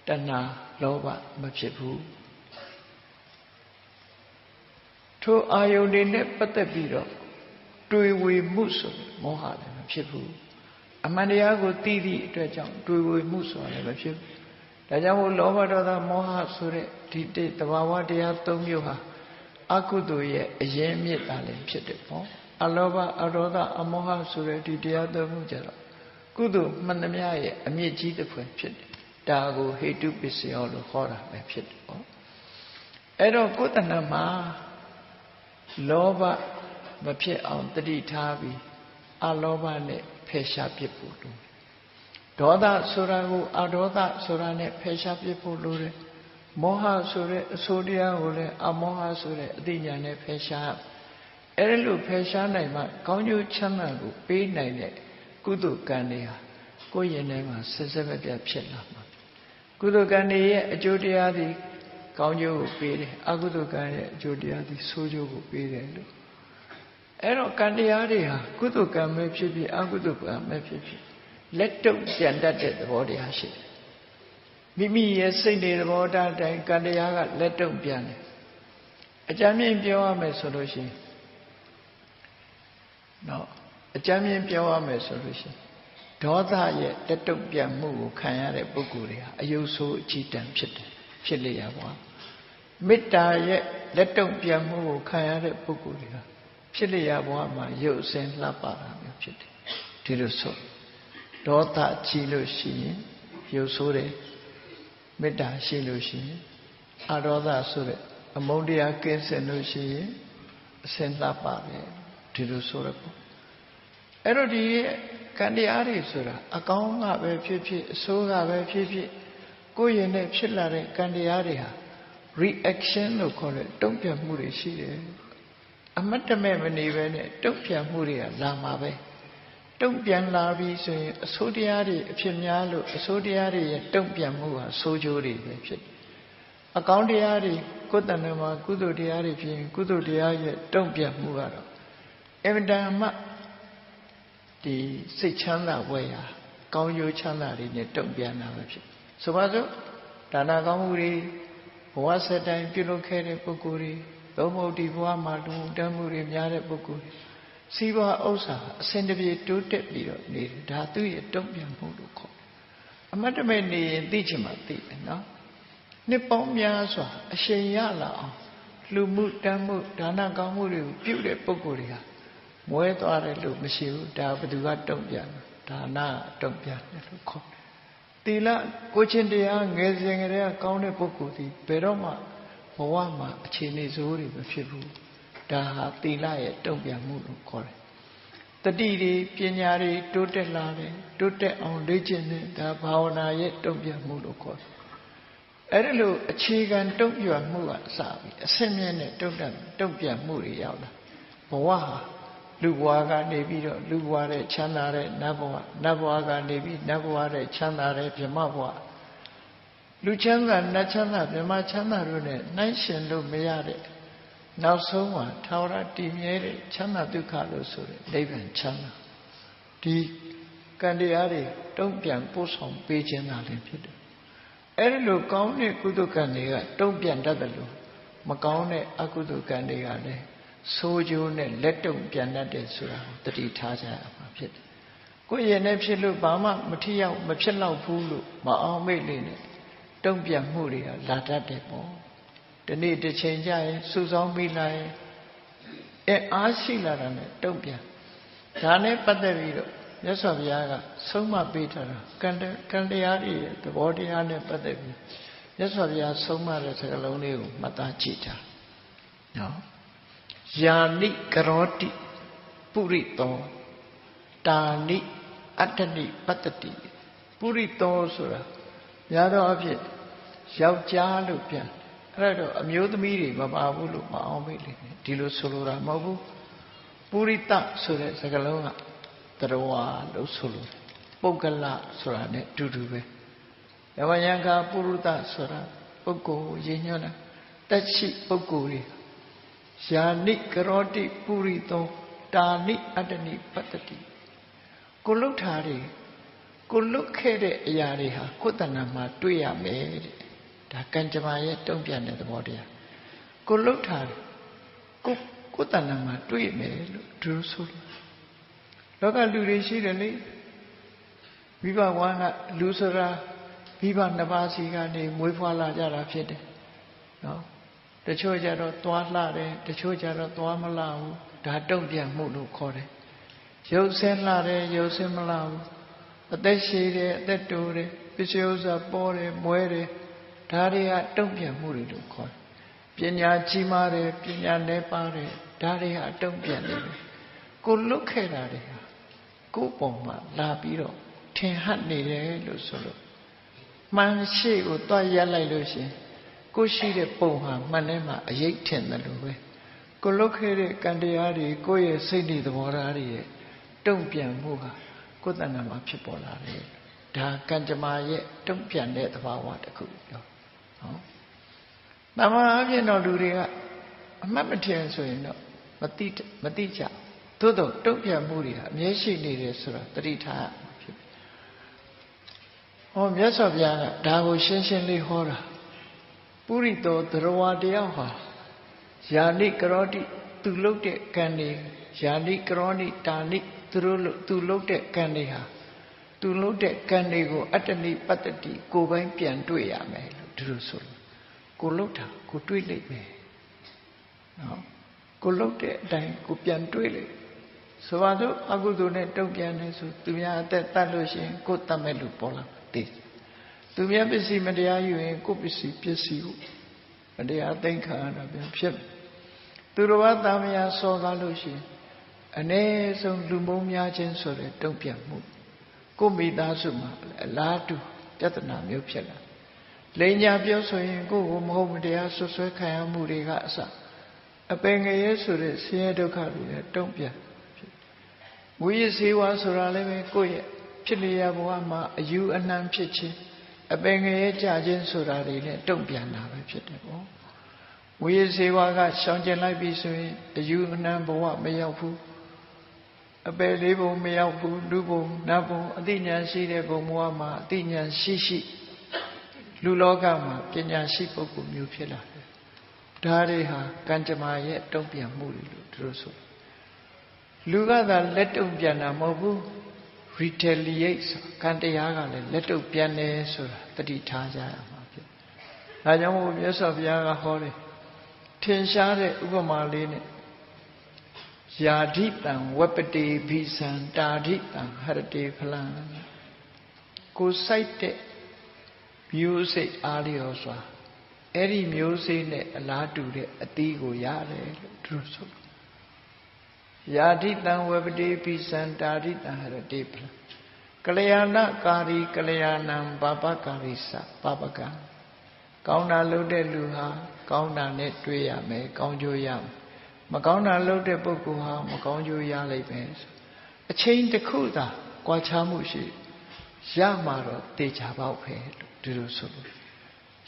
တဏှာလောဘမဖြစ်ဘူးထိုအာယုန်တွေနဲ့ပတ်သက်ပြီးတော့တွေးဝေမှုဆိုမောဟလည်းမဖြစ်ဘူးအမှန်တရားကိုသိသည့်အတွက်ကြောင့်တွေးဝေမှုဆိုတာလည်းမဖြစ်ဘူးဒါကြောင့်မို့လောဘဒေါသမောဟဆိုတဲ့ဒီတဘာဝတရား၃မျိုးဟာအကုသိုလ်ရဲ့အရင်မြစ်တာလည်းဖြစ်တယ်ပေါ့အလောဘအဒေါသအမောဟဆိုတဲ့ဒီတရား၃မျိုးကြတော့ကုသိုလ်မှန်သမျှရဲ့အမြင့်ကြီးတစ်ဖွယ်ဖြစ်တယ်ဒါကိုဟေတုပစ္စယောလို့ခေါ်တာပဲဖြစ်တယ်ပေါ့အဲ့တော့ကိုယ်တဏ္ဍမှာလောဘမဖြစ်အောင်တတိထားပြီးအလောဘနဲ့ဖယ်ရှားပစ်ဖို့လိုဒေါသဆိုတာကိုအဒေါသဆိုတာနဲ့ဖယ်ရှားပစ်ဖို့လိုတယ်မောဟဆိုတဲ့အဆိုးတရားကိုလည်းအမောဟဆိုတဲ့အသိဉာဏ်နဲ့ဖယ်ရှားအဲ့လိုဖယ်ရှားနိုင်မှကောင်းကျိုးချမ်းသာကိုပေးနိုင်တဲ့ကုသိုလ်ကံတွေဟာကိုယ့်ရင်ထဲမှာဆက်ဆက်မပြတ်ဖြစ်လာမှာကုသိုလ်ကံတွေရဲ့အကျိုးတရားသည်ကောင်းကျိုးကိုပေးတယ်အကုသိုလ်ကံရဲ့အကျိုးတရားသည်ဆိုးကျိုးကိုပေးတယ်လို့အဲ့တော့ကံတရားတွေဟာကုသိုလ်ကံပဲဖြစ်ဖြစ်အကုသိုလ်ကံပဲဖြစ်ဖြစ်လက်တုပ်ပြန်တတ်တဲ့သဘောတရားရှိတယ်မိမိရဲ့စိတ်တွေသဘောထားတိုင်းကံတရားကလက်တုပ်ပြန်တယ်အကြမ်းမြင်ပြောရမယ်ဆိုလို့ရှိရင်နော်အကြမ်းမြင်ပြောရမယ်ဆိုလို့ရှိရင်ဒေါသရဲ့လက်တုပ်ပြန်မှုကိုခံရတဲ့ပုဂ္ဂိုလ်တွေဟာအယုဆိုးအကြည်တန်ဖြစ်တယ်ဖြစ်လေရပါမေတ္တာရဲ့လက်တုပ်ပြန်မှုကိုခံရတဲ့ပုဂ္ဂိုလ်တွေဟာဖြစ်လေရဘဝမှာရုပ်အစဉ်လှပတာမျိုးဖြစ်တယ်ဒီလိုဆိုဒေါသကြီးလို့ရှိရင်ရုပ်ဆိုးတယ်မေတ္တာရှိလို့ရှိရင်အဒေါသဆိုတဲ့အမုန်းတရားကင်းစင်လို့ရှိရင်အစဉ်လှပတယ်ဒီလိုဆိုရပေါ့အဲ့တော့ဒီကံတရားတွေဆိုတာအကောင်းကပဲဖြစ်ဖြစ်အဆိုးကပဲဖြစ်ဖြစ်ကိုယ်ရင်နဲ့ဖြစ်လာတဲ့ကံတရားတွေဟာ reaction လို့ခေါ်တဲ့တုံ့ပြန်မှုတွေရှိတယ်အမတ်တမဲ့မနေပဲနဲ့တုံ့ပြန်မှုတွေကလာမှာပဲတုံ့ပြန်လာပြီဆိုရင်အဆိုးတရားတွေအဖြစ်များလို့အဆိုးတရားတွေရဲ့တုံ့ပြန်မှုဟာဆိုးကျိုးတွေပဲဖြစ်တယ်အကောင်းတရားတွေကိုယ်တဏ္ဍမှာကုသိုလ်တရားတွေဖြစ်ရင်ကုသိုလ်တရားရဲ့တုံ့ပြန်မှုကတော့အမတန်မှဒီစိတ်ချမ်းသာဝယ်ရာကောင်းကျိုးချမ်းသာတွေနဲ့တုံ့ပြန်တာပဲဖြစ်ဆိုပါစို့ဒါနကောင်းမှုတွေဘဝဆက်တိုင်းပြုလုပ်ခဲ့တဲ့ပုဂ္ဂိုလ်တွေသုံးဖို့ဒီဘဝမှာလူတန်းမှုတွေများတဲ့ပုဂ္ဂိုလ်တွေစီးပွားဥစ္စာအစဉ်တပြေတိုးတက်ပြီးတော့နေတယ်ဒါသူ့ရဲ့တုံ့ပြန်မှုလို့ခေါ်တယ်အမတ်တမဲ့နေရင်သိချင်မှသိတယ်နော်နှစ်ပေါင်းများစွာအရှင်ရလာအောင်လူမှုတန်းမှုဒါနကောင်းမှုတွေကိုပြုတဲ့ပုဂ္ဂိုလ်တွေဟာမွဲသွားတယ်လို့မရှိဘူးဒါဘယ်သူကတုံ့ပြန်ဒါနတုံ့ပြန်တယ်လို့ခေါ်တယ်သီလကိုချင်းတရားငယ်စဉ်ကတည်းကကောင်းတဲ့ပုဂ္ဂိုလ်ဒီဘယ်တော့မှဘဝမှာအခြေအနေဆိုးတွေမဖြစ်ဘူးဒါဟာသီလရဲ့တုံ့ပြန်မှုလို့ခေါ်တယ်တတိတွေပညာတွေတိုးတက်လာတယ်တိုးတက်အောင်လေ့ကျင့်တယ်ဒါဘာဝနာရဲ့တုံ့ပြန်မှုလို့ခေါ်တယ်အဲ့ဒါလို့အခြေခံတုံ့ပြန်မှုကစပြီးအဆင့်မြင့်တဲ့တုံ့ပြန်မှုတွေရောက်လာဘဝဟာလူဘဝကနေပြီးတော့လူဘဝတဲ့ချမ်းသာတဲ့နတ်ဘဝနတ်ဘဝကနေပြီးနတ်ဘဝတဲ့ချမ်းသာတဲ့ဗြဟ္မဘဝလူချမ်းသာနတ်ချမ်းသာဗြဟ္မချမ်းသာတို့နဲ့နှိုင်းရှင်လို့မရတဲ့နောက်ဆုံးမှာထာဝရတည်မြဲတဲ့ချမ်းသာဒုက္ခလို့ဆိုတဲ့နိဗ္ဗာန်ချမ်းသာဒီကံတရားတွေတုံ့ပြန်ပို့ဆောင်ပေးခြင်းသာလည်းဖြစ်တယ်အဲ့ဒီလိုကောင်းတဲ့ကုသိုလ်ကံတွေကတုံ့ပြန်တတ်တယ်လို့မကောင်းတဲ့အကုသိုလ်ကံတွေကလည်းဆိုးကျိုးနဲ့လက်တုံ့ပြန်တတ်တယ်ဆိုတာကိုတတိထားကြရမှာဖြစ်တယ်ကိုယ့်ရဲ့နဲ့ဖြစ်လို့ဘာမှမထီရောက်မဖြစ်တော့ဘူးလို့မအောင်မေ့လေနဲ့တုံ့ပြန်မှုတွေကလာတတ်တယ်ပေါ့ဒီနေ့တစ်ချိန်ကျရင်စူဆောင်းမိလာရင်အားရှိလာတာနဲ့တုံ့ပြန်ဒါနဲ့ပတ်သက်ပြီးတော့မြတ်စွာဘုရားကဆုံးမပေးထားတာကံတရားတွေရဲ့သဘောတရားနဲ့ပတ်သက်ပြီးမြတ်စွာဘုရားဆုံးမတဲ့စကားလုံးလေးကိုမှတ်သားကြည့်တာနော်ယာနိကရောတိပုရိသောတာနိအတ္တနိပတ္တတိပုရိသောဆိုတာများသောအားဖြင့်ယောက်ျားလို့ပြန်အဲ့တော့အမျိုးသမီးတွေမပါဘူးလို့မအောင်မေ့လေဒီလိုဆိုလိုတာမဟုတ်ဘူးပုရိသဆိုတဲ့စကားလုံးကတရဝါလို့ဆိုလို့ပုဂ္ဂလဆိုတာနဲ့အတူတူပဲယဝယံခာပုရုသဆိုတာ ပုဂ္ဂိုလ်ရည်ညွှန်းတာတက်ရှိပုဂ္ဂိုလ်တွေယာနိကရောတိပုရိသောတာနိအတ္တနိပတ္တိကိုလုတ်ထားတယ်ကိုလုတ်ခဲ့တဲ့အရာတွေဟာကိုယ်တဏ္ဍာမှာတွေ့ရမယ်တဲ့ဒါကံကြမ္မာရဲ့တုံ့ပြန်တဲ့သဘောတရားကိုလုတ်ထားတယ်ကိုယ်တဏ္ဍာမှာတွေ့မယ်လို့သူဆိုလောကလူတွေရှိတယ်လေမိဘဝါကလူဆိုတာမိဘနှစ်ပါးစီကနေမွေးဖွားလာကြတာဖြစ်တယ်နော်တချို့ကြတော့သွားလှတယ်တချို့ကြတော့သွားမလှဘူးဒါတုံ့ပြန်မှုလို့ခေါ်တယ်ရုပ်ဆင်းလှတယ်ရုပ်ဆင်းမလှဘူးအသက်ရှည်တယ်အသက်တိုးတယ်ပစ္စည်းဥစ္စာပေါ်တယ်မွဲတယ်ဒါတွေကတုံ့ပြန်မှုတွေလို့ခေါ်တယ်ပညာကြီးမားတယ်ပညာနည်းပါးတယ်ဒါတွေဟာတုံ့ပြန်နေတယ်ကိုလွတ်ခဲ့တာတွေဟာကိုယ်ပေါ်မှာလာပြီးတော့ထင်ဟပ်နေတယ်လို့ဆိုလို့မှန်ရှိကိုတွားရက်လိုက်လို့ရှင်ကိုရှိတဲ့ပုံဟာမှန်ထဲမှာအရေးထင်တယ်လို့ပဲကိုလွတ်ခဲ့တဲ့ကံတရားတွေကိုယ့်ရဲ့စိတ်ဓာတ်သဘောထားတွေရဲ့တုံ့ပြန်မှုဟာကိုယ်တဏ္ဍာမှာဖြစ်ပေါ်လာတယ်ဒါကံကြမ္မာရဲ့တုံ့ပြန်တဲ့သဘာဝတစ်ခုပြောနော်တမန်အပြင်တော့လူတွေကအမှတ်မထင်ဆိုရင်တော့မတိကြသို့တော့တုံ့ပြန်မှုတွေဟာအမြဲရှိနေတယ်ဆိုတာသတိထားဖြစ်ဟောမြတ်စွာဘုရားကဒါကိုရှင်းရှင်းလေးဟောတာပုရိသောသရဝတယောက်ဟာယာနိကရောတိသူလုတ်တဲ့ကံတွေယာနိကရောနိတာနိသူလုတ်တဲ့ကံတွေဟာသူလုတ်တဲ့ကံတွေကိုအတ္တနိပတ္တိကိုယ်ပိုင်းပြန်တွေ့ရမယ်လို့သူတို့ဆိုလို့ကိုလုတ်တာကိုတွေ့လိမ့်မယ်နော်ကိုလုတ်တဲ့အတိုင်းကိုပြန်တွေ့လိမ့်ဆိုပါစို့အကုသိုလ်နဲ့တုံ့ပြန်နေဆိုသူများအသက်တတ်လို့ရှိရင်ကိုယ်တတ်မဲ့လူပေါ်လာတယ်သူများပစ္စည်းမတရားယူရင်ကိုယ်ပစ္စည်းပစ္စည်းကိုမတရားသိမ်းခံရတာပြန်ဖြစ်သူတော်ဘာသာမယာစော်ကားလို့ရှိရင်အ ਨੇ ဆုံးလူမုန်းများခြင်းဆိုတဲ့တုံ့ပြန်မှုကိုမိသားစုမှာအလားတူပြဿနာမျိုးဖြစ်လာလိန်ညာပြောဆိုရင်ကိုယ်ကိုမဟုတ်မတရားဆွဆွဲခံရမှုတွေကအစအပင်ငရဲဆိုတဲ့ဆင်းရဲဒုက္ခတွေနဲ့တုံ့ပြန်မူရစေဝါဆိုတာလည်းပဲကိုယ့်ရဲ့ဖြစ်နေရဘဝမှာအယူအနှံဖြစ်ခြင်းအပင်ငရဲကြခြင်းဆိုတာတွေနဲ့တုံ့ပြန်တာပဲဖြစ်တယ်ပေါ့မူရစေဝါကရှောင်ကျင်လိုက်ပြီဆိုရင်အယူအနှံဘဝမရောက်ဘူးအပယ်လေးဘုံမရောက်ဘူးလူဘုံနတ်ဘုံအသိဉာဏ်ရှိတဲ့ဘုံဘဝမှာအသိဉာဏ်ရှိလူလောကမှာပညာရှိပုဂ္ဂိုလ်မျိုးဖြစ်လာတယ်ဒါတွေဟာကံကြမ္မာရဲ့တုံ့ပြန်မှုတွေလို့သူတို့ဆိုလူကသာလက်တုံ့ပြန်တာမဟုတ်ဘူး retaliate ဆိုကံတရားကလည်းလက်တုံ့ပြန်တယ်ဆိုတာတတိထားကြရမှာဖြစ်ဒါကြောင့်မို့မြတ်စွာဘုရားကဟောတယ်ထင်ရှားတဲ့ဥပမာလေးနဲ့ယာဓိတံဝပတိဘိသံတာဓိတံဟရတိဖလံကိုစိုက်တဲ့မျိုးစိတ်အားလျော်စွာအဲ့ဒီမျိုးစိတ်နဲ့အလားတူတဲ့အသီးကိုရတယ်လို့သူတို့ဆိုယာဓိတံဝပတိဘိသံတာဓိတံဟရတိဖလံကလျာဏကာရီကလျာဏံပါပကာရိသပါပကံကောင်းတာလုပ်တဲ့လူဟာကောင်းတာနဲ့တွေ့ရမယ်ကောင်းကျိုးရမယ်မကောင်းတာလုပ်တဲ့ပုဂ္ဂိုလ်ဟာမကောင်းကျိုးရလိမ့်မယ်အချိန်တစ်ခုသာကြွားချမှုရှိရမှာတော့တေချာပေါက်ပဲလို့ဒီလိုဆိုလို့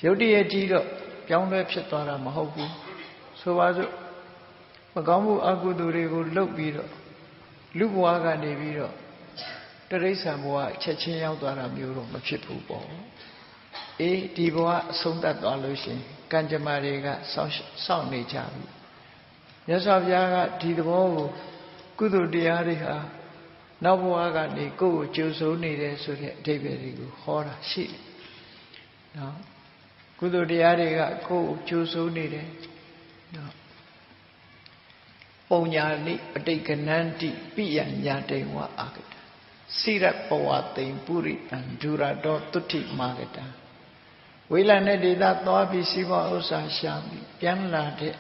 ရုပ်တရက်ကြီးတော့ပြောင်းလဲဖြစ်သွားတာမဟုတ်ဘူးဆိုပါစို့မကောင်းမှုအကုသိုလ်တွေကိုလုပ်ပြီးတော့လူဘဝကနေပြီးတော့တရိစ္ဆာန်ဘဝချက်ချင်းရောက်သွားတာမျိုးတော့မဖြစ်ဘူးပေါ့အေးဒီဘဝအဆုံးသတ်သွားလို့ရှိရင်ကံကြမ္မာတွေကစောင့်နေကြပြီမြတ်စွာဘုရားကဒီသဘောကိုကုသိုလ်တရားတွေဟာနောက်ဘဝကနေကိုယ့်ကိုကြိုဆိုနေတယ်ဆိုတဲ့အဓိပ္ပာယ်တွေကိုဟောတာရှိတယ်နော်ကုသိုလ်တရားတွေကကိုယ့်ကိုကြိုဆိုနေတယ်နော်ပုံညာနိပဋိက္ခဏန္တိပိယညာတိဝအာဂတစိရပဝတိံပုရိတံဒုရတောတုဋ္ဌိမာဂတံဝိလံနဲ့ဒေသသွားပြီးစီးပွားဥစ္စာရှာပြီးပြန်လာတဲ့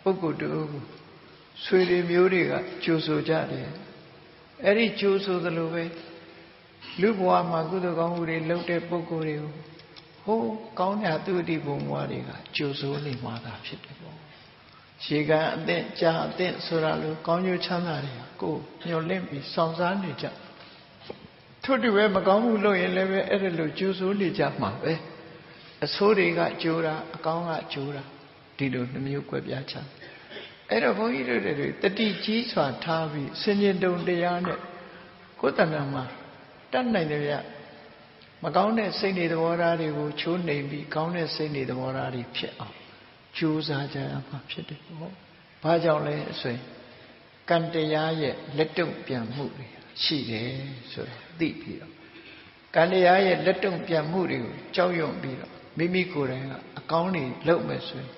ပုဂ္ဂိုလ်တို့ကိုဆွေတွေမျိုးတွေကကြိုဆိုကြတယ်အဲ့ဒီကြိုဆိုသလိုပဲလူဘဝမှာကုသိုလ်ကောင်းမှုတွေလုပ်တဲ့ပုဂ္ဂိုလ်တွေကိုဟိုးကောင်းတဲ့သူတိဘုံဘဝတွေကကြိုဆိုနေမှာသာဖြစ်တယ်ပေါ့ရေကန်အသင့်ကြာအသင့်ဆိုတာလိုကောင်းကျိုးချမ်းသာတွေကိုညှော်လင့်ပြီးစောင့်စားနေကြထို့တူပဲမကောင်းမှုလုပ်ရင်လည်းပဲအဲ့ဒါလိုကြိုဆိုနေကြမှာပဲ အဆိုးတွေကကြိုးတာအကောင်းကကြိုးတာဒီလိုနှမျိုးကွဲပြားချအဲ့တော့ဘုန်းကြီးတို့တွေတတိကြီးစွာထားပြီးစင်ကြင်တုံတရားနဲ့ကိုယ်တဏ္ဍာမှာတတ်နိုင်တယ်ဗျမကောင်းတဲ့စိတ်တွေသဘောထားတွေကိုချိုးနှိမ်ပြီးကောင်းတဲ့စိတ်တွေသဘောထားတွေဖြစ်အောင်ကြိုးစားကြရမှာဖြစ်တယ်ဟုတ်ဘာကြောင့်လဲဆိုရင်ကံတရားရဲ့လက်တုံ့ပြန်မှုတွေရှိတယ်ဆိုတာသိပြီးတော့ကံတရားရဲ့လက်တုံ့ပြန်မှုတွေကိုကြောက်ရွံ့ပြီးတော့မိမိကိုယ်တိုင်ကအကောင်းတွေလုပ်မယ်ဆိုရင်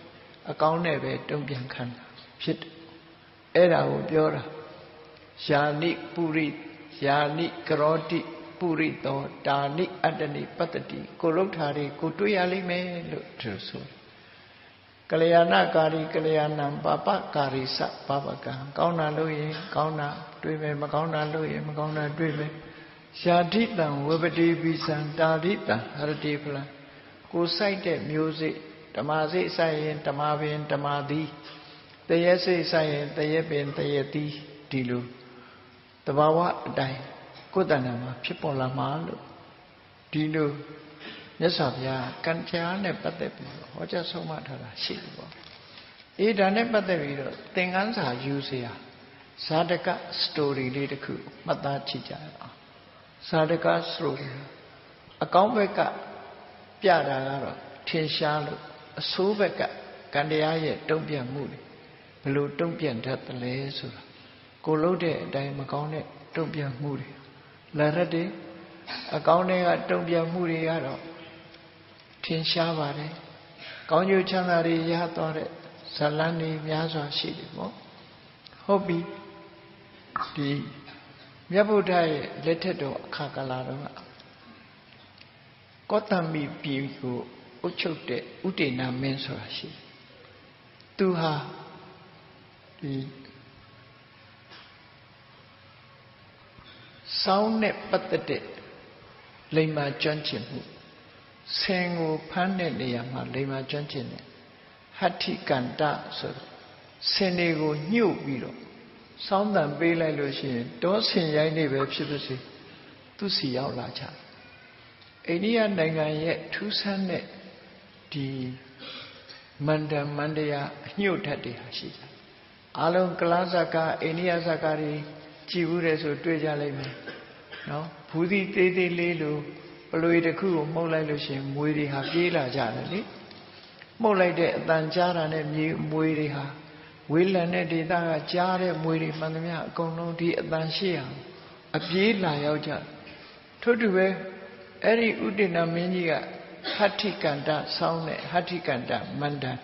အကောင်းနဲ့ပဲတုံ့ပြန်ခံတာဖြစ်တယ်အဲ့ဒါကိုပြောတာယာနိပုရိယာနိကရောတိပုရိသောတာနိအတ္တနိပတ္တိကိုလုထာတွေကိုတွေ့ရလိမ့်မယ်လို့သူဆိုကလျာဏကာရီကလျာဏံပါပကာရီစပါပကံကောင်းတာလို့ရင်ကောင်းတာတွေ့မယ်မကောင်းတာလို့ရင်မကောင်းတာတွေ့မယ်ယာတိတံဝပတိပိစံတာရိတံဟရတိဖလံကိုစိုက်တဲ့မျိုးစိဓမ္မစိတ်စိုက်ရင်ဓမ္မပင်ဓမ္မသီးတရက်စိတ်စိုက်ရင်တရက်ပင်တရက်သီးဒီလိုတဘာဝအတိုင်းကိုယ်တဏ္ဍာမှာဖြစ်ပေါ်လာမှာလို့ဒီလိုမြတ်စွာဘုရားကံတရားနဲ့ပတ်သက်ပြီးဟောကြားဆုံးမထားတာရှိတယ်ပေါ့အေးဒါနဲ့ပတ်သက်ပြီးတော့သင်္ကန်းစာယူเสียဇာတကစတိုရီလေးတစ်ခုမှတ်သားကြည့်ကြရအောင်ဇာတကစတိုရီအကောင်းဘက်ကပြတာကတော့ထင်ရှားလို့အဆိုးဘက်ကကံတရားရဲ့တုံ့ပြန်မှုတွေဘယ်လိုတုံ့ပြန်တတ်တယ်လဲဆိုတာကိုလှုပ်တဲ့အတိုင်းမကောင်းတဲ့တုံ့ပြန်မှုတွေလာရက်တွေအကောင်းတွေကတုံ့ပြန်မှုတွေကတော့ထင်ရှားပါတယ်ကောင်းကျိုးချမ်းသာတွေရသွားတဲ့ဇလန်းတွေများစွာရှိတယ်ပေါ့ဟုတ်ပြီဒီမြတ်ဗုဒ္ဓရဲ့လက်ထက်တော်အခါကလာတော့ကောသမိပြည်ကိုအုပ်ချုပ်တဲ့ဥတေနာမင်းဆိုတာရှိတယ်သူဟာဒီစောင်းနဲ့ပတ်သက်တဲ့လိမ္မာကျွမ်းကျင်မှုဆင်ကိုဖမ်းတဲ့နေရာမှာလိမ္မာကျွမ်းကျင်တဲ့ဟဋ္ဌိကန္တဆိုတော့ဆင်တွေကိုညှို့ပြီးတော့စောင်းတံပေးလိုက်လို့ရှိရင်တောဆင်ရိုင်းနေပဲဖြစ်ပါစေသူစီရောက်လာကြအိန္ဒိယနိုင်ငံရဲ့ထူးဆန်းတဲ့ဒီမန္တမန္တရာအညှို့ဓာတ်တွေဟာရှိကြအလုံးကလားဇကအိန္ဒိယဇကတွေကြည်ဘူးတယ်ဆိုတွေ့ကြလိမ့်မယ်နော်ဘူးသီးသေးသေးလေးလိုပလွေတစ်ခုကိုမှုတ်လိုက်လို့ရှိရင်မွေတွေဟာပြေးလာကြတယ်လေမှုတ်လိုက်တဲ့အတန်ကြားတာနဲ့မွေတွေဟာဝေးလံတဲ့ဒေသကကြားတဲ့မွေတွေမှန်သမျှအကုန်လုံးဒီအတန်ရှိအောင်အပြေးလာရောက်ကြထို့တူပဲအဲ့ဒီဥဒေနာမင်းကြီးကဟဋ္ဌိကန္တဆောင်းတဲ့ဟဋ္ဌိကန္တမန္တန်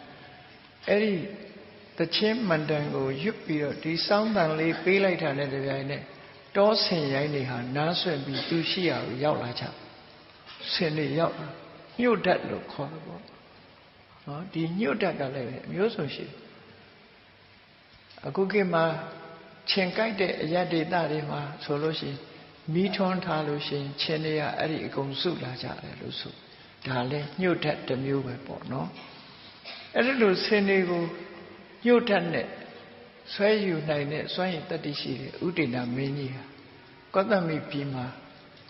အဲ့ဒီတချင်းမန္တန်ကိုရွတ်ပြီးတော့ဒီဆောင်းတန်လေးပေးလိုက်တာနဲ့တပြိုင်နက်တောဆင်ရိုင်းတွေဟာနားဆွင့်ပြီးသူရှိရာကိုရောက်လာကြဆင်တွေရောက်ညှို့ဓာတ်လို့ခေါ်တယ်ပေါ့နော်ဒီညှို့ဓာတ်ကလည်းအမျိုးစုံရှိတယ်အခုခေတ်မှာခြင်ကြိုက်တဲ့အရဒေသတွေမှာဆိုလို့ရှိရင်မီးထွန်းထားလို့ရှိရင်ခြင်တွေကအဲ့ဒီအကုန်စုလာကြတယ်လို့ဆိုဒါလည်းညှို့ဓာတ်တစ်မျိုးပဲပေါ့နော်အဲ့ဒီလိုဆင်တွေကိုညှို့ဓာတ်နဲ့ဆွဲယူနိုင်တဲ့စွမ်းရည်တတ္တိရှိတဲ့ဥဒေနာမင်းကြီးဟာကောသမိပြည်မှာ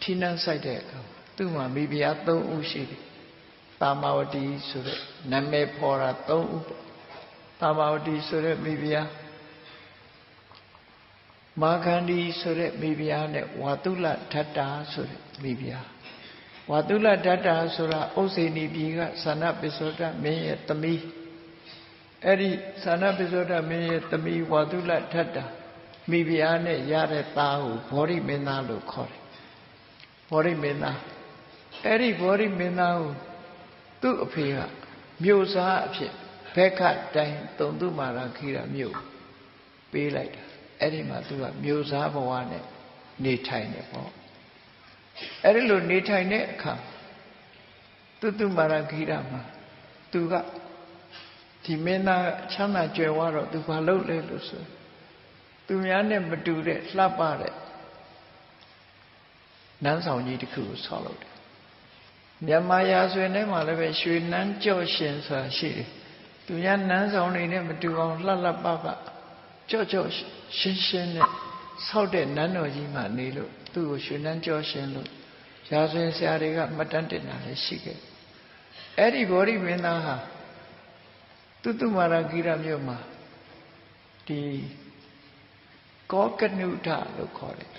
ထီးနှံဆိုင်တဲ့အခါသူ့မှာမိဖုရား3ဦးရှိတယ်သာမဝတီဆိုတဲ့နာမည်ဖော်တာ3ဦးပေါ့သာမဝတီဆိုတဲ့မိဖုရားမာခန္ဒီဆိုတဲ့မိဖုရားနဲ့ဝါတုလဓတ္တာဆိုတဲ့မိဖုရားဝါတုလဓတ္တာဆိုတာဥစ္စေနီပြည်ကသာဏပိသောတမင်းရဲ့သမီးအဲ့ဒီသာဏပိသောတမင်းရဲ့သမီးဝါတုလဓတ္တာမိဖုရားနဲ့ရတဲ့သားကိုဗောဓိမင်းသားလို့ခေါ်တယ်ဗောဓိမင်းသားအဲ့ဒီဗောဓိမင်းသားကိုသူ့အဖေကမြို့စားအဖြစ်ဘက်ခတိုင်းတုံတုမာရခိရမြို့ပေးလိုက်တာအဲ့ဒီမှာသူကမြို့စားဘဝနဲ့နေထိုင်တယ်ပေါ့အဲ့ဒီလိုနေထိုင်တဲ့အခါတုမာရခိရမှာသူကဒီမင်းသားချမ်းသာကြွယ်ဝတော့သူဘာလုပ်လဲလို့ဆိုသူများနဲ့မတူတဲ့လှပတဲ့နန်းဆောင်ကြီးတစ်ခုကိုဆောက်လုပ်တယ်မြန်မာရာဇဝင်ထဲမှာလည်းပဲရွှေနန်းကြော့ရှင်ဆိုတာရှိတယ်သူများနန်းဆောင်တွေနဲ့မတူအောင်လှလှပပကြော့ကြော့ရှင်းရှင်းနဲ့ဆောက်တဲ့နန်းတော်ကြီးမှာနေလို့သူ့ကိုရွှေနန်းကြော့ရှင်လို့ရာဇဝင်ဆရာတွေကမှတ်တမ်းတင်တာလည်းရှိခဲ့ အဲ့ဒီဗောဓိမင်းသားဟာတုတုမာရဂိရမြို့မှာဒီကောကနုဒလို့ခေါ်တယ်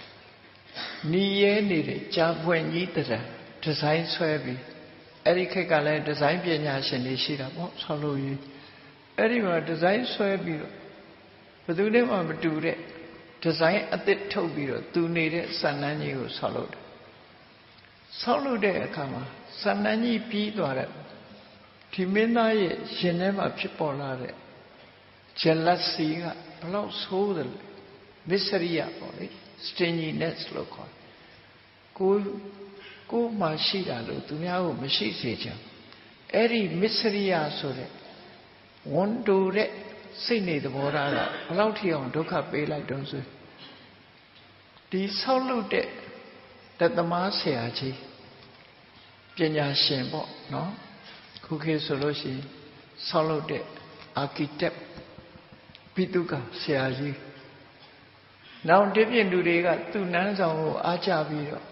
နီးရဲနေတဲ့ကြာပွင့်ကြီးတရံဒီဇိုင်းဆွဲပြီးအဲ့ဒီခေတ်ကလည်းဒီဇိုင်းပညာရှင်တွေရှိတာပေါ့ဆောက်လုပ်ရေးအဲ့ဒီမှာဒီဇိုင်းဆွဲပြီးတော့ဘယ်သူမှမတူတဲ့ဒီဇိုင်းအသစ်ထုတ်ပြီးတော့သူနေတဲ့စံနှန်းကြီးကိုဆောက်လုပ်တယ်ဆောက်လုပ်တဲ့အခါမှာစံနှန်းကြီးပြီးသွားတဲ့ဒီမင်းသားရဲ့ရှင်ထဲမှာဖြစ်ပေါ်လာတဲ့ jealousy ကဘလောက်ဆိုးတယ်လဲမစ္စရိယပေါ့လေ stinginess လို့ခေါ်ကိုမှရှိတာလို့သူများကိုမရှိစေချင်အဲ့ဒီမစ္စရိယဆိုတဲ့ဝန်တိုတဲ့စိတ်နေသဘောထားကဘလောက်ထိအောင်ဒုက္ခပေးလိုက်တော့ဆိုဒီဆောက်လုပ်တဲ့တသမားဆရာကြီးပညာရှင်ပေါ့နော်ခုခေတ်ဆိုလို့ရှိရင်ဆောက်လုပ်တဲ့ architect ပိတုကဆရာကြီးနောက်တပြည့်လူတွေကသူ့နန်းဆောင်ကိုအားကျပြီးတော့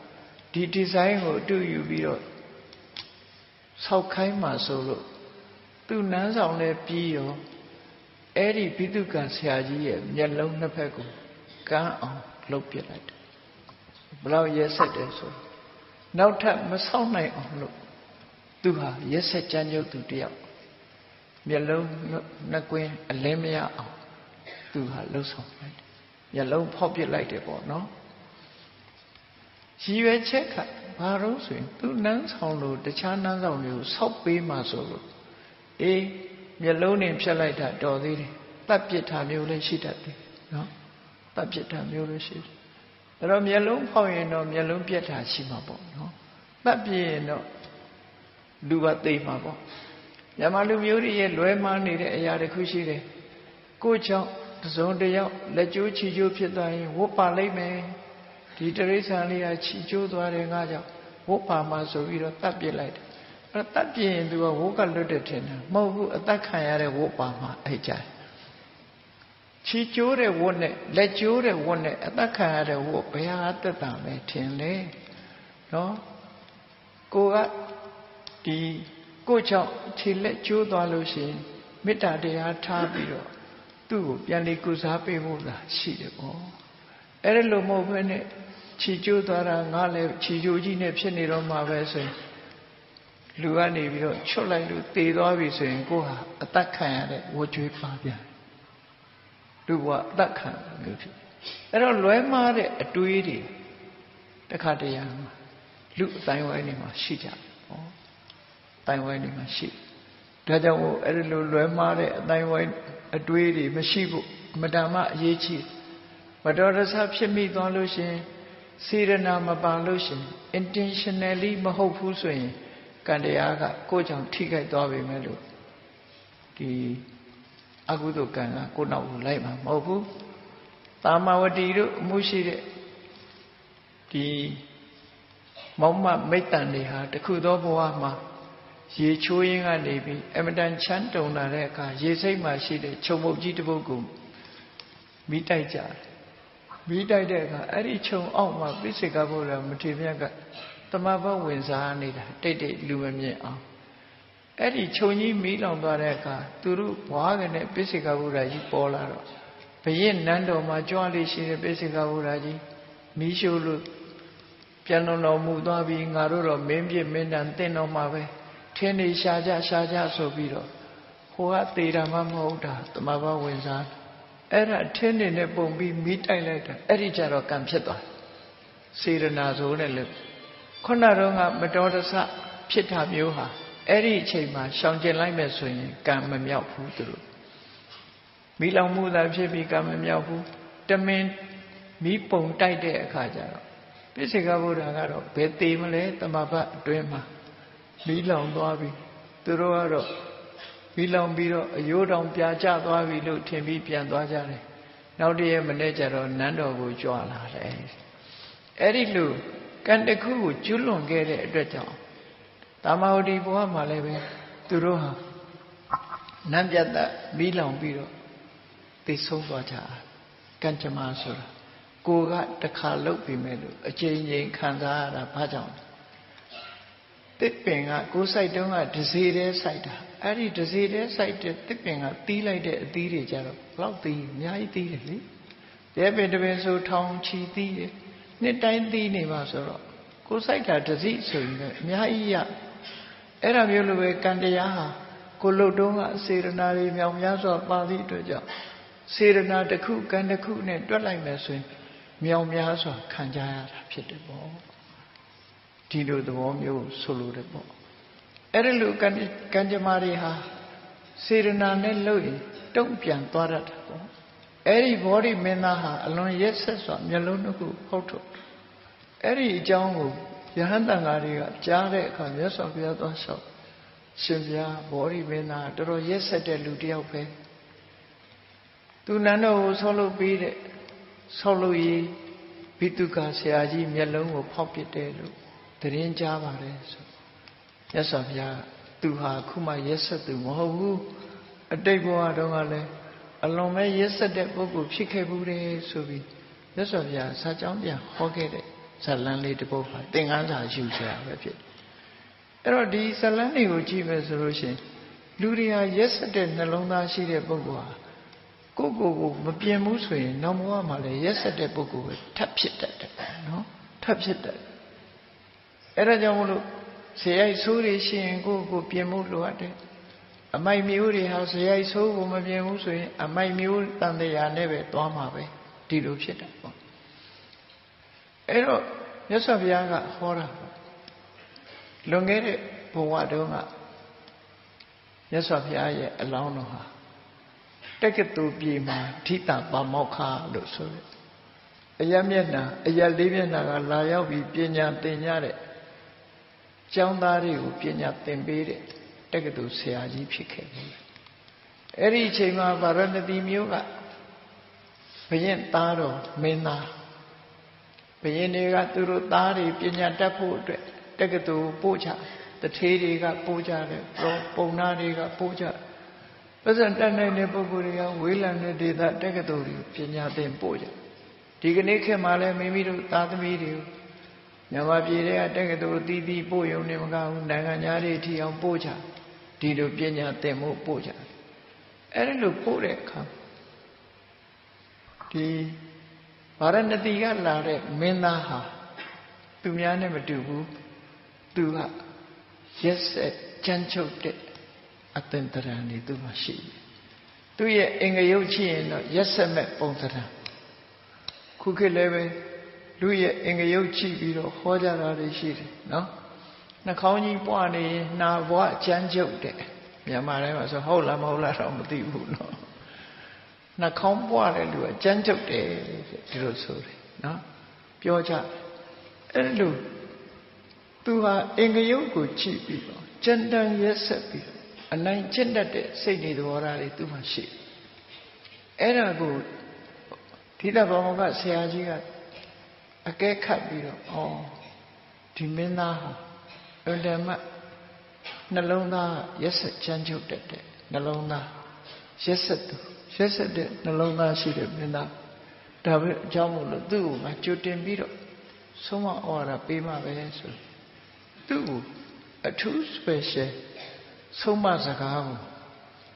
ဒီဒီဇိုင်းကိုအတူယူပြီးတော့ဆောက်ခိုင်းမှဆိုလို့သူ့နန်းဆောင်လည်းပြီးရောအဲ့ဒီပိတုကဆရာကြီးရဲ့မျက်လုံးနှစ်ဖက်ကိုကန်းအောင်လှုပ်ပစ်လိုက်တယ်ဘလောက်ရဲဆက်တယ်ဆိုနောက်ထပ်မဆောက်နိုင်အောင်လို့သူဟာရက်ဆက်ကြမ်းကြုတ်သူတယောက်မျက်လုံးနှစ်ကွင်းအလင်းမရအောင်သူဟာလှုပ်ဆောင်လိုက်တယ်မျက်လုံးဖောက်ပစ်လိုက်တယ်ပေါ့နော်ရည်ရွယ်ချက်ကဘာလို့ဆိုရင်သူနန်းဆောင်လို့တခြားနန်းဆောင်တွေကိုဆောက်ပေးမှဆိုလို့အေးမျက်လုံးနဲ့ဖြတ်လိုက်တာတော်သေးတယ်တပ်ပစ်တာမျိုးလည်းရှိတတ်တယ်နော်တပ်ပစ်တာမျိုးလည်းရှိတယ်အဲ့တော့မျက်လုံးဖောက်ရင်တော့မျက်လုံးပြတ်တာရှိမှာပေါ့နော်တပ်ပြရင်တော့လူကသိမှာပေါ့မြန်မာလူမျိုးတွေရဲ့လွဲမှားနေတဲ့အရာတစ်ခုရှိတယ်ကိုယ့်ကြောင့်သုံးတယောက်လက်ကျိုးချီကျိုးဖြစ်သွားရင်ဝတ်ပါလိမ့်မယ်ဒီတရိစ္ဆာန်လေးကချီကျိုးသွားတယ်ငါကြောင့်ဝတ်ပါမှာဆိုပြီးတော့တတ်ပြစ်လိုက်တယ်အဲ့တတ်ပြစ်ရင်သူကဝတ်ကလွတ်တယ်ထင်တယ်မဟုတ်ဘူးအသက်ခံရတဲ့ဝတ်ပါမှာအဲ့ကြချီကျိုးတဲ့ဝတ်နဲ့လက်ကျိုးတဲ့ဝတ်နဲ့အသက်ခံရတဲ့ဝတ်ဘယ်ဟာတက်တာပဲထင်လဲနော်ကိုကဒီကိုကြောင့်ခြေလက်ကျိုးသွားလို့ရှိရင်မေတ္တာတရားထားပြီးတော့သူ့ကိုပြန်လေကုစားပေးဖို့လားရှိတယ်ပေါ့အဲ့ဒါလို့မဟုတ်ဘဲနဲ့ခြေကျိုးသွားတာငါလည်းခြေကျိုးကြီးနဲ့ဖြစ်နေတော့မှာပဲဆိုရင်လူကနေပြီးတော့ချွတ်လိုက်လို့တေသွားပြီဆိုရင်ကိုဟာအသက်ခံရတဲ့ဝကြွေးပါပြန်လူကအသက်ခံမျိုးဖြစ်အဲ့တော့လွဲမှားတဲ့အတွေးတွေတခါတရံလူအတိုင်းဝိုင်းနေမှာရှိကြတယ်ပေါ့တိုင်းဝိုင်းနေမှာရှိဒါကြောင့်အဲ့ဒီလိုလွဲမှားတဲ့အတိုင်းဝိုင်းအတွေးတွေမရှိဖို့အမတန်မှအရေးကြီးမတော်တဆဖြစ်မိသွားလို့ရှင်စေရနာမပါလို့ရှင် intentionally မဟုတ်ဘူးဆိုရင်ကံတရားကကိုယ့်ကြောင့်ထိခိုက်သွားပြီမဲ့လို့ဒီအကုသိုလ်ကံကကိုယ့်နောက်ကိုလိုက်မှာမဟုတ်ဘူးတာမဝတီတို့အမှုရှိတဲ့ဒီမောင်မမိတ်တန်တွေဟာတခုသောဘဝမှာရေချိုးရင်းကနေပြီးအမတန်ချမ်းတုံလာတဲ့အခါရေစိတ်မှာရှိတဲ့ခြုံပုတ်ကြီးတစ်ပုဒ်ကိုမိတိုက်ကြတယ်မိတိုက်တဲ့အခါအဲ့ဒီခြုံအောက်မှာပိစိကဘုရားမထေရမြတ်ကတမဘဝင်စားနေတာတိတ်တိတ်လူမမြင်အောင်အဲ့ဒီခြုံကြီးမိလောင်သွားတဲ့အခါသူတို့ဘွားကနေပိစိကဘုရားကြီးပေါ်လာတော့ဘုရင်နန်းတော်မှာကြွားလေးရှိတဲ့ပိစိကဘုရားကြီးမိရှို့လို့ပြန်တော်မူသွားပြီးငါတို့တော့မင်းပြစ်မင်းတန်တင့်တော်မှာပဲထင်းနေရှာကြဆိုပြီးတော့ဟိုကသေတာမှမဟုတ်တာတမဘဝင်စားအဲ့ဒါထင်းနေနဲ့ပုံပြီးမိတိုက်လိုက်တာအဲ့ဒီကြတော့ကံဖြစ်သွားစေရနာဆိုနဲ့လေခုနတော့ကမတော်တဆဖြစ်တာမျိုးဟာအဲ့ဒီအချိန်မှာရှောင်ကျင်လိုက်မယ်ဆိုရင်ကံမမြောက်ဘူးသူတို့မိလောင်မှုသာဖြစ်ပြီးကံမမြောက်ဘူးတမင်မိပုံတိုက်တဲ့အခါကျတော့ပိစိကဗုဒ္ဓကတော့ဘယ်သေးမလဲတမဘအတွင်းမှာမိလောင်သွားပြီသူတို့ကတော့မိလောင်ပြီးတော့အယိုးတောင်ပြာကျသွားပြီလို့ထင်ပြီးပြန်သွားကြတယ်နောက်တည့်မနေ့ကျတော့နန်းတော်ကိုကြွလာတယ်အဲ့ဒီလိုကံတစ်ခုကိုကျွလွန်ခဲ့တဲ့အတွက်ကြောင့်တာမဝတီဘဝမှာလည်းပဲသူတို့ဟာနန်းပြတ်သက်မိလောင်ပြီးတော့သိဆုံးသွားကြကံကြမ္မာဆိုတာကိုကတစ်ခါလုပ်ပြီးမဲ့လို့အချိန်ချင်းခံစားရတာဘာကြောင့် တစ်ပင်ကကိုယ်စိုက်တုံးကဒစီတဲ့စိုက်တာအဲ့ဒီဒစီတဲ့စိုက်တဲ့တစ်ပင်ကတီးလိုက်တဲ့အသီးတွေကြတော့ဘလောက်သီးအများကြီးသီးတယ်လေရဲပင်တပင်ဆိုထောင်ချီသီးတယ်နှစ်တိုင်းသီးနေပါဆိုတော့ကိုယ်စိုက်တာဒစီဆိုရင်လည်းအများကြီးရအဲ့ဒါမျိုးလိုပဲကံတရားဟာကိုလုတ်တုံးကစေရနာတွေမြောင်များစွာပါသည့်အတွက်ကြောင့်စေရနာတစ်ခုကံတစ်ခုနဲ့တွက်လိုက်မယ်ဆိုရင်မြောင်များစွာခံကြရတာဖြစ်တယ်ပေါ့ဒီလိုသဘောမျိုးဆိုလိုတယ်ပေါ့အဲ့ဒီလိုကံကြမ္မာတွေဟာစေရနာနဲ့လှုပ်ရင်တုံ့ပြန်သွားတတ်တာပေါ့အဲ့ဒီဘောဓိမင်းသားဟာအလွန်ရက်ဆက်စွာမျက်လုံးတစ်ခုဖောက်ထုတ်အဲ့ဒီအကြောင်းကိုယဟန်တန်ဃာတွေကကြားတဲ့အခါမြတ်စွာဘုရားသွားလျှောက်ရှင်ဘုရားဘောဓိမင်းသားတော်တော်ရက်ဆက်တဲ့လူတစ်ယောက်ပဲသူနန်းတော်ကိုဆောက်လုပ်ပြီးတဲ့ဆောက်လုပ်ရေးဘိတုကာဆရာကြီးမျက်လုံးကိုဖောက်ပစ်တယ်လို့သတင်းကြားပါတယ်ဆိုမြတ်စွာဘုရားသူဟာခုမှရက်ဆက်သူမဟုတ်ဘူးအတိတ်ဘဝတုန်းကလည်းအလွန်ပဲရက်ဆက်တဲ့ပုဂ္ဂိုလ်ဖြစ်ခဲ့ဘူးတယ်ဆိုပြီးမြတ်စွာဘုရားစာကြောင်းပြန်ဟောခဲ့တဲ့ဇာလန်းလေးတစ်ပုဒ်ဟာသင်္ကန်းစာယူဆရာပဲဖြစ်အဲ့တော့ဒီဇာလန်းတွေကိုကြည့်မယ်ဆိုလို့ရှိရင်လူတွေဟာရက်ဆက်တဲ့နှလုံးသားရှိတဲ့ပုဂ္ဂိုလ်ဟာကိုမပြင်ဘူးဆိုရင်နောက်ဘဝမှာလည်းရက်ဆက်တဲ့ပုဂ္ဂိုလ်ပဲထပ်ဖြစ်တတ်တယ်နော်ထပ်ဖြစ်တတ်အဲ့ဒါကြောင့်မလို့ဇေယိုက်ဆိုးတွေရှိရင်ကိုပြင်မှုလိုအပ်တယ်အမိုက်မျိုးတွေဟာဇေယိုက်ဆိုးကိုမပြင်ဘူးဆိုရင်အမိုက်မျိုးတန်တရားနဲ့ပဲသွားမှာပဲဒီလိုဖြစ်တာပေါ့အဲ့တော့မြတ်စွာဘုရားကဟောတာလွန်ခဲ့တဲ့ဘဝတုန်းကမြတ်စွာဘုရားရဲ့အလောင်းတော်ဟာတက္ကသိုလ်ပြည်မှာဓိတာပါမောက္ခလို့ဆိုတယ်အယမျက်နှာအယလေးမျက်နှာကလာရောက်ပြီးပညာသင်ကြတဲ့ကျောင်းသားတွေကိုပညာသင်ပေးတဲ့တက္ကသိုလ်ဆရာကြီးဖြစ်ခဲ့ပြီအဲ့ဒီအချိန်မှာဗာရဏသီမြို့ကဘုရင်သားတော်မင်းသားဘုရင်တွေကသူတို့သားတွေပညာတတ်ဖို့အတွက်တက္ကသိုလ်ပို့ချတထေးတွေကပို့ကြတယ်ပုံနာတွေကပို့ကြပဇံတတ်နိုင်တဲ့ပုဂ္ဂိုလ်တွေကဝေးလံတဲ့ဒေသတက္ကသိုလ်တွေပညာသင်ပို့ကြဒီကနေ့ခေတ်မှာလည်းမိမိတို့သားသမီးတွေကိုမြန်မာပြည်တွေကတက္ကသိုလ်တီးတီးပို့ရုံနဲ့မကဘူးနိုင်ငံသားတွေထီအောင်ပို့ချဒီလိုပညာသင်မှုပို့ချအဲ့ဒါလိုပို့တဲ့အခါဒီဗာရဏသီကလာတဲ့မင်းသားဟာသူများနဲ့မတူဘူးသူကရက်ဆက်ကြမ်းကြုတ်တဲ့အသင်္တရံနေသူမှရှိတယ်သူရဲ့အင်္ဂယုတ်ချရင်တော့ရက်ဆက်မဲ့ပုံသဏ္ဍာန်ခုခေတ်လည်းပဲလူရဲ့အင်္ဂယုတ်ချိပြီးတော့ဟောကြတာတွေရှိတယ်နော်နှာခေါင်းကြီးပွားနေနှာဘွားကြမ်းကြုတ်တဲ့မြန်မာထဲမှာဆိုဟုတ်လားမဟုတ်လားတော့မသိဘူးနော်နှာခေါင်းပွားတဲ့လူကကြမ်းကြုတ်တယ်ဒီလိုဆိုတယ်နော်ပြောကြအဲ့လိုသူဟာအင်္ဂယုတ်ကိုချိပြီးတော့ကြမ်းတမ်းရက်ဆက်ပြီးတော့အနိုင်ကျင့်တတ်တဲ့စိတ်နေသဘောထားတွေသူမှရှိအဲ့ဒါကိုဓိဋ္ဌဘောမကဆရာကြီးကအကဲခတ်ပြီးတော့ဒီမင်းသားဟာအလမနှလုံးသားရက်ဆက်ချမ်းချုပ်တတ်တဲ့နှလုံးသားရက်ဆက်တဲ့နှလုံးသားရှိတဲ့မင်းသားဒါပဲအကြောင်းမို့လို့သူ့ကိုငါကြိုတင်ပြီးတော့ဆုံးမဩဝါဒပေးမှပဲဆိုသူ့ကိုအထူး special ဆုံးမစကားကို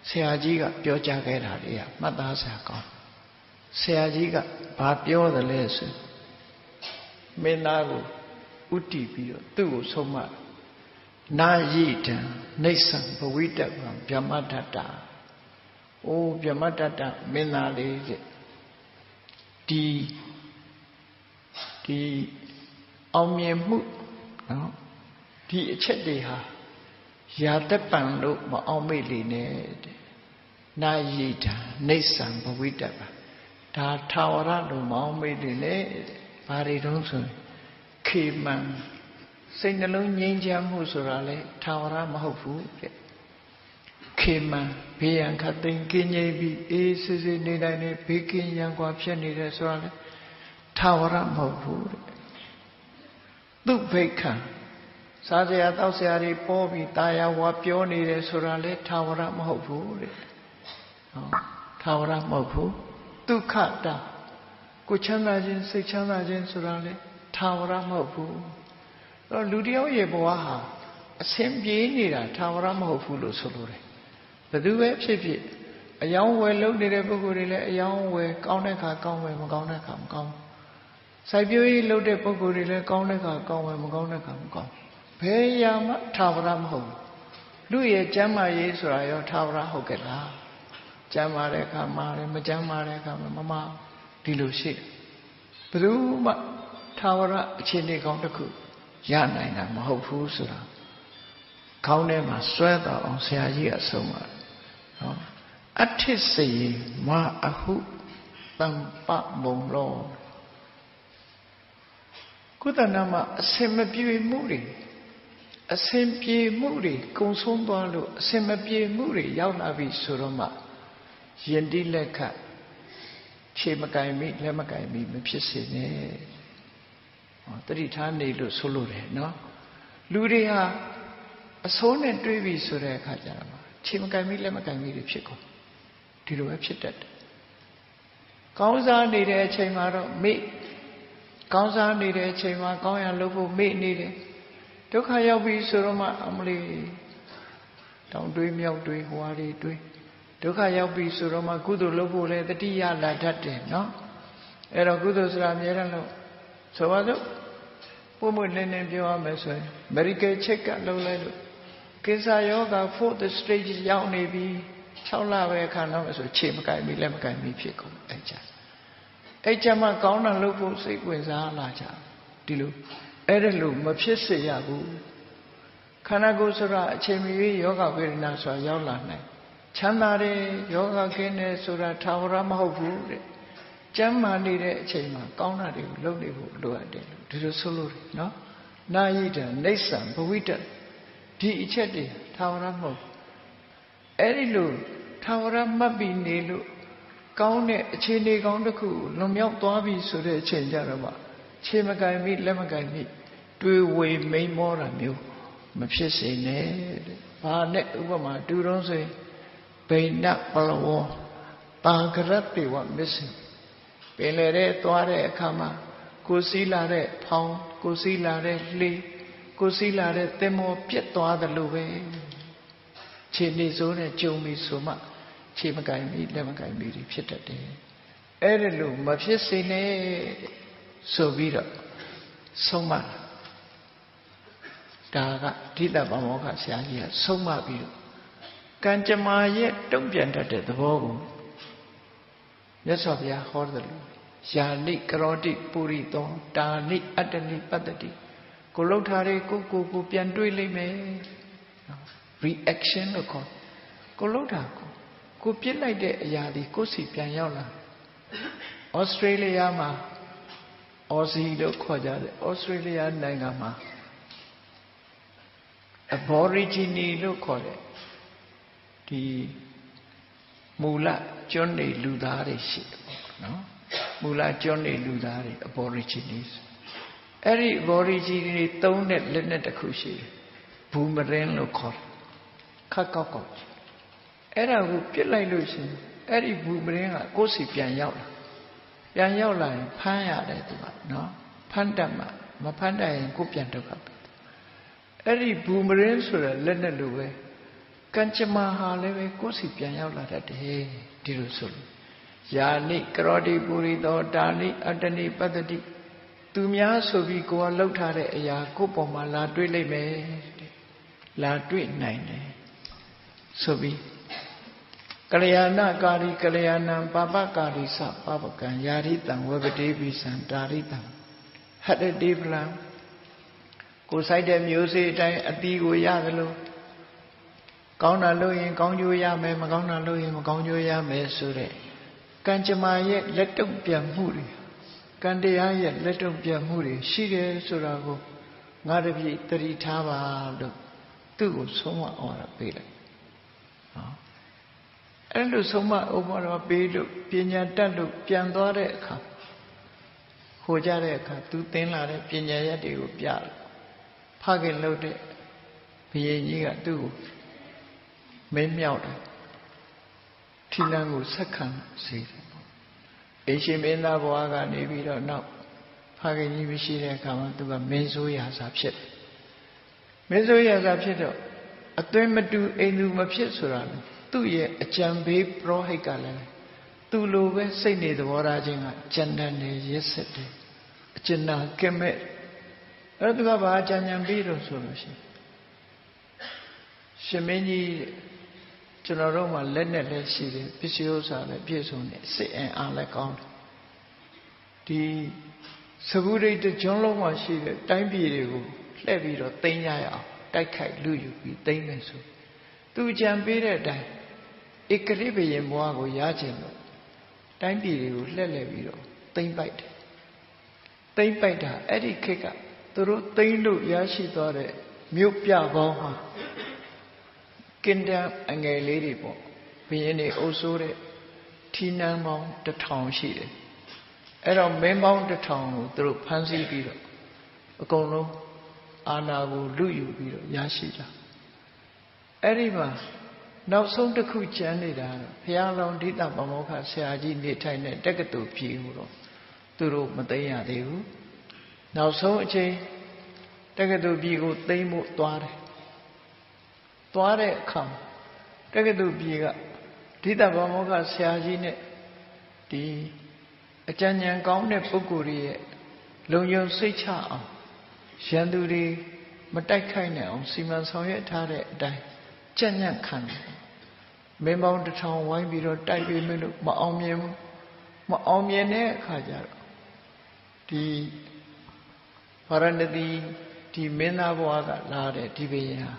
ဆရာကြီးကပြောကြားခဲ့တာလေမှတ်သားစရာကောင်းဆရာကြီးကဘာပြောသလဲဆိုမင်းသားကိုဥတီပြီးတော့သူ့ကိုဆုံးမနာယိတံနေဆံဘဝိတ္တဗံဗြဟ္မတ္တတာအိုးဗြဟ္မတ္တတာမင်းသားလေးဒီအောင်မြင်မှုနော်ဒီအချက်တွေဟာရာတပံလို့မအောင်မေ့လေနဲ့နာယိတံနေဆံဘဝိတ္တဗံဒါထာဝရလို့မအောင်မေ့လေနဲ့ဘာတွေတုံးဆိုခေမံစိတ်နှလုံးငြိမ်းချမ်းမှုဆိုတာလေထာဝရမဟုတ်ဘူးတဲ့ခေမံဘေးရန်ခတ်သိမ်းကင်းငြိမ်းပြီးအေးစစ်စစ်နေတိုင်းနဲ့ဘေးကင်းရန်ကွာဖြစ်နေတယ်ဆိုတာလေထာဝရမဟုတ်ဘူးတဲ့သူဘိက္ခံစားစရာတောက်စရာတွေပေါ်ပြီးတာယာဝါပြောနေတယ်ဆိုတာလေထာဝရမဟုတ်ဘူးတဲ့ထာဝရမဟုတ်ဘူးဒုက္ခတာကိုချမ်းသာခြင်းစိတ်ချမ်းသာခြင်းဆိုတာလေထာဝရမဟုတ်ဘူးလူတယောက်ရဲ့ဘဝဟာ အစင်ပြေးနေတာထာဝရမဟုတ်ဘူးလို့ဆိုလိုတယ်ဘယ်သူပဲဖြစ်ဖြစ်အယောင်းဝယ်လုပ်နေတဲ့ပုဂ္ဂိုလ်တွေလည်းအယောင်းဝယ်ကောင်းတဲ့ခါကောင်းမယ်မကောင်းတဲ့ခါမကောင်းစိုက်ပျိုးရေးလုပ်တဲ့ပုဂ္ဂိုလ်တွေလည်းကောင်းတဲ့ခါကောင်းမယ်မကောင်းတဲ့ခါမကောင်းဘယ်ရာမှထာဝရမဟုတ်ဘူးလူရဲ့ကျမ်းမာရေးဆိုတာရောထာဝရဟုတ်ကဲ့လားကျမ်းမာတဲ့ခါမာတယ်မကျမ်းမာတဲ့ခါမမဒီလိုရှိတယ်ဘယ်သူမှထာဝရအခြေအနေကောင်းတစ်ခုရနိုင်တာမဟုတ်ဘူးဆိုတာခေါင်းထဲမှာစွဲတော်အောင်ဆရာကြီးကဆုံးပါတယ်နော်အဋ္ဌိစေမအဟုတံပမုံလောကုသနာမှာအစင်မပြေမှုတွေအစင်ပြေမှုတွေကုံဆုံးသွားလို့အစင်မပြေမှုတွေရောက်လာပြီဆိုတော့မှယင်တိလက်ခခြေမကင်မိလက်မကင်မိမဖြစ်စေနဲ့တတိထားနေလို့ဆိုလို့တယ်နော်လူတွေဟာအဆိုးနဲ့တွေးပြီဆိုတဲ့အခါကျတော့ခြေမကင်မိလက်မကင်မိတွေဖြစ်ကုန်ဒီလိုပဲဖြစ်တတ်တယ်ကောင်းစားနေတဲ့အချိန်မှာတော့မေ့ကောင်းစားနေတဲ့အချိန်မှာကောင်းရလုပ်ဖို့မေ့နေတယ်ဒုက္ခရောက်ပြီဆိုတော့မှအမလီတောင်တွေးမြောက်တွေးဟွာတွေတွေးဒုက္ခရောက်ပြီဆိုတော့မှကုသိုလ်လုပ်ဖို့လည်းတတိယလာတတ်တယ်နော်အဲ့တော့ကုသိုလ်ဆိုတာအများအားလုံးဆိုပါစို့ပုံမလင်းလင်းပြောရမယ်ဆိုရင် medical check ကလုပ်လိုက်လို့ကိစ္စယောဂ 4th stage ရောက်နေပြီ6လပဲခံတော့မယ်ဆိုခြေမကင်ပြီလက်မကင်ပြီဖြစ်ကုန်အဲ့ကြမှာကောင်းတာလုပ်ဖို့စိတ်ဝင်စားလာကြဒီလိုအဲ့ဒါလို့မဖြစ်စေရဘူးခန္ဓာကိုယ်ဆိုတာအချိန်မရွေးယောဂဝေဒနာဆိုတာရောက်လာနိုင်ချမ်းသာတယ်ယောဂကင်းတယ်ဆိုတာထာဝရမဟုတ်ဘူးတဲ့ကျမ်းမာနေတဲ့အချိန်မှာကောင်းတာတွေကိုလုပ်နေဖို့လိုအပ်တယ်လို့ဒီလိုဆိုလို့နော်နာယိတံနေဆံဘဝိတ္တဒီအချက်တွေထာဝရမဟုတ်အဲ့ဒီလိုထာဝရမှတ်ပြီးနေလို့ကောင်းတဲ့အခြေအနေကောင်းတစ်ခုလွန်မြောက်သွားပြီဆိုတဲ့အချိန်ကြတော့မှခြေမကင်မိလက်မကင်မိတွေးဝေမိန်မောတာမျိုးမဖြစ်စေနဲ့တဲ့ဘာနဲ့ဥပမာတူတော့ဆိုရင်ဘိနပလဝောတာဂရတေဝမစ္စပင်လေတဲ့သွားတဲ့အခါမှာကိုစီးလာတဲ့ဖောင်းကိုစီးလာတဲ့လှေကိုစီးလာတဲ့သင်္ဘောပြတ်သွားတယ်လို့ပဲခြေနေစိုးနဲ့ကြုံပြီဆိုမှခြေမကင်မိလက်မကင်မိဖြစ်တတ်တယ်အဲ့ဒါလို့မဖြစ်စေနဲ့ဆိုပြီးတော့ဆုံးမဒါကဓိတဗမောခဆရာကြီးကဆုံးမပြီးတော့ကံကြမ္မာရဲ့တုံ့ပြန်တတ်တဲ့သဘောကိုမြတ်စွာဘုရားဟောတယ်လို့ယာနိကရောတိပုရိသောတာနိအတ္တနိပတ္တိကိုလှုပ်ထားတဲ့ကိုပြန်တွေးလိုက်မယ် reaction လို့ခေါ်ကိုလှုပ်တာကိုပြစ်လိုက်တဲ့အရာဒီကိုယ်စီပြန်ရောက်လာဩစတြေးလျမှာအော်စီလို့ခေါ်ကြတယ်ဩစတြေးလျနိုင်ငံမှာ aborigine လို့ခေါ်တယ်ဒီမူလကျွန်းနေလူသားတွေရှိတယ်နော်မူလကျွန်းနေလူသားတွေ aborigines အဲ့ဒီ aborigine တွေသုံးတဲ့လက်နဲ့တစ်ခုရှိတယ်ဘူမရင်လို့ခေါ်တယ်ခက်ကောက်ကောက်အဲ့ဒါကိုပြစ်လိုက်လို့ရှိရင်အဲ့ဒီဘူမရင်ကကိုယ်စီပြန်ရောက်လာရင်ဖမ်းရတယ်သူကနော်ဖမ်းတတ်မှမဖမ်းတတ်ရင်ကိုပြန်ဒုက္ခပဲအဲ့ဒီဘူမရင်ဆိုတဲ့လက်နဲ့လိုပဲကံကြမ္မာဟာလည်းပဲကိုယ်စီပြန်ရောက်လာတတ်တယ်ဒီလိုဆိုလို့ယာနိကရောတိပုရိသောတာနိအတ္တနိပတ္တိသူများဆိုပြီးကိုယ်ကလှုပ်ထားတဲ့အရာကိုယ့်ပေါ်မှာလာတွေ့လိုက်မယ်လာတွေ့နိုင်တယ်ဆိုပြီးကလျာဏကာရီကလျာဏံပါပကာရီသပပကံယာရိတံဝဘတိပိသံတာရိတံဟတတိဖလံကိုစိုက်တဲ့မျိုးစေ့အတိုင်းအတီးကိုရသလိုကောင်းတာလုပ်ရင်ကောင်းကျိုးရမယ်မကောင်းတာလုပ်ရင်မကောင်းကျိုးရမယ်ဆိုတဲ့ကံကြမ္မာရဲ့လက်တုံ့ပြန်မှုတွေကံတရားရဲ့လက်တုံ့ပြန်မှုတွေရှိတယ်ဆိုတာကိုငါတပည့်သတိထားပါလို့သူ့ကိုဆုံးမဩဝါဒပေးလိုက်နော်အဲ့လိုဆုံးမဩဝါဒပေးလို့ပညာတတ်လို့ပြန်သွားတဲ့အခါဟိုကြတဲ့အခါသူသင်လာတဲ့ပညာရက်တွေကိုပြတယ်ဖခင်လှုပ်တဲ့ဘုရင်ကြီးကသူ့ကိုမင်းမြောက်တယ်ထီလန်းကိုဆက်ခံစေတယ်အိရှင်မင်းသားဘဝကနေပြီးတော့နောက်ဖခင်ကြီးမရှိတဲ့အခါမှာသူကမင်းဆိုးရာစာဖြစ်တယ် မင်းစိုးရသာဖြစ်တော့အသွင်မတူအိမ်သူမဖြစ်ဆိုတာသူ့ရဲ့အကြံပေးပရောဟိတ်ကလည်းသူ့လိုပဲစိတ်နေသဘောထားခြင်းကကြံတန်တယ်ရက်စက်တယ်အကျဉ်းနာကဲမဲ့အဲ့ဒါကဘာအကြံဉာဏ်ပေးလို့ဆိုလို့ရှိရင်ရှင်မင်းကြီးကျွန်တော်တို့မှာလက်နဲ့လည်းရှိတယ်ပစ္စည်းဥစ္စာလည်းပြည့်စုံတယ်စိတ်အင်အားလည်းကောင်းတယ်ဒီသဗ္ဗုဒိတကျွန်းလုံးမှာရှိတဲ့တိုင်းပြည်တွေကိုလှည့်ပြီးတော့သိမ်းရအောင်တိုက်ခိုက်လူယူပြီးသိမ်းမယ်ဆိုသူကြံပေးတဲ့အတိုင်းဧကရိဘယင်ဘွားကိုရခြင်းလို့တိုင်းပြည်တွေကိုလှည့်ပြီးတော့သိမ်းပိုက်တယ်သိမ်းပိုက်တာအဲ့ဒီခေတ်ကသူတို့သိမ်းလို့ရရှိသွားတဲ့မြို့ပြပေါင်းဟာကင်တန်အငယ်လေးတွေပေါ့ဘုရင်တွေအုပ်စိုးတဲ့ထီနန်းပေါင်း1000ရှိတယ်အဲ့တော့မင်းပေါင်း1000ကိုသူတို့ဖမ်းဆီးပြီးတော့အကုန်လုံးအာဏာကိုလုယူပြီးတော့ရရှိတာအဲ့ဒီမှာနောက်ဆုံးတစ်ခုကျန်နေတာတော့ဘုရားလောင်းဒိဋ္ဌပမောက္ခဆရာကြီးနေထိုင်တဲ့တက္ကသိုလ်ပြည်ကိုတော့သူတို့မသိမ်းရသေးဘူးနောက်ဆုံးအချိန်တက္ကသိုလ်ပြည်ကိုသိမ်းဖို့သွားတယ်သွားတဲ့အခါတက္ကသိုလ်ပြည်ကဒိဋ္ဌပမောက္ခဆရာကြီးနဲ့ဒီအကြံဉာဏ်ကောင်းတဲ့ပုဂ္ဂိုလ်ရဲ့လုံခြုံစိတ်ချအောင်ရန်သူတွေမတိုက်ခိုက်နိုင်အောင်စီမံဆောင်ရွက်ထားတဲ့အတိုင်းကြံ့ညံ့ခံတယ်မင်းပေါင်း1000ဝိုင်းပြီးတော့တိုက်ပြီးမလို့မအောင်မြင်ဘူးမအောင်မြင်တဲ့အခါကျတော့ဒီဗာရဏသီဒီမင်းသားဘဝကလာတဲ့ဒီဘုရင်ဟာ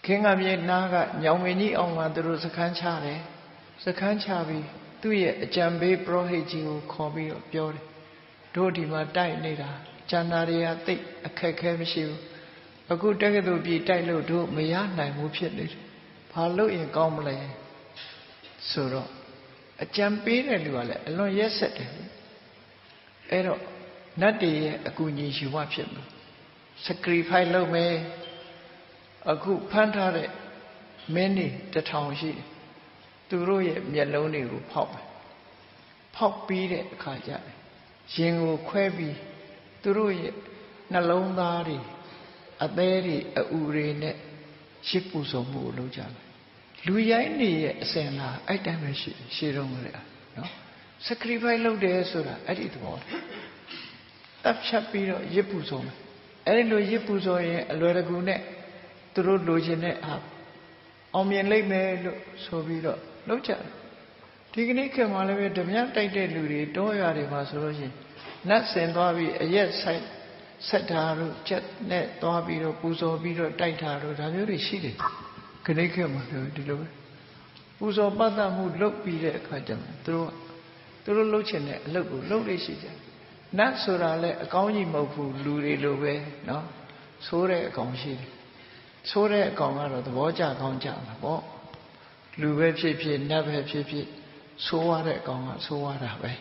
ခင်္ဃမြေနားကညောင်မင်းကြီးအောင်ကသူတို့စခန်းချတယ်စခန်းချပြီးသူ့ရဲ့အကြံပေးပရောဟိတ်ကြီးကိုခေါ်ပြီးတော့ပြောတယ်တို့ဒီမှာတိုက်နေတာကျန်တာတွေကသိအခက်ခဲမရှိဘူးအခုတက္ကသိုလ်ပြည်တိုက်လို့တို့မရနိုင်ဘူးဖြစ်နေတယ်ဘာလို့ရင်ကောင်းမလဲဆိုတော့အကြံပေးတဲ့လူကလည်းအလွန်ရက်ဆက်တယ်အဲ့တော့နတ်တွေရဲ့အကူအညီယူမှဖြစ်မှာ sacrifice လုပ်မယ်အခုဖမ်းထားတဲ့မင်းတွေ1000ရှိတယ်သူတို့ရဲ့မျက်လုံးတွေကိုဖောက်မယ်ဖောက်ပြီးတဲ့အခါကျရင်ရင်ကိုခွဲပြီးသူတို့ရဲ့နှလုံးသားတွေအသေးတွေအူတွေနဲ့ရှစ်ပူဆုံမှုကိုလုပ်ကြတယ်လူရိုင်းတွေရဲ့အစဉ်လာအဲ့တိုင်းပဲရှေ့တော့မလဲနော် sacrifice လုပ်တယ်ဆိုတာအဲ့ဒီသဘောတပ်ဖြတ်ပြီးတော့ရစ်ပူဆုံမယ်အဲ့ဒီလိုရစ်ပူဆုံရင်အလွယ်တကူနဲ့သူတို့လိုချင်တဲ့အောင်မြင်လိမ့်မယ်လို့ဆိုပြီးတော့လုပ်ကြတယ်ဒီကနေ့ခေတ်မှာလည်းပဲဓမြတိုက်တဲ့လူတွေတောရွာတွေမှာဆိုလို့ရှိရင်နတ်ဆင်သွားပြီးအရက်ဆိုင်ဆက်တာတို့ချက်နဲ့သွားပြီးတော့ပူဇော်ပြီးတော့တိုက်တာတို့ဒါမျိုးတွေရှိတယ်ခဏခေတ်မှာဒီလိုပဲပူဇော်ပတ်သက်မှုလုပ်ပြီးတဲ့အခါကျမှသူတို့လုပ်ချင်တဲ့အလုပ်ကိုလုပ်လို့ရှိကြနတ်ဆိုတာလည်းအကောင်းကြီးမဟုတ်ဘူးလူတွေလိုပဲเนาะဆိုးတဲ့အကောင်ရှိတယ်ဆိုးတဲ့အကောင်ကတော့သဘောကျကောင်းကြမှာပေါ့လူပဲဖြစ်ဖြစ်နတ်ပဲဖြစ်ဖြစ်ဆိုးရတဲ့အကောင်ကဆိုးရတာပဲ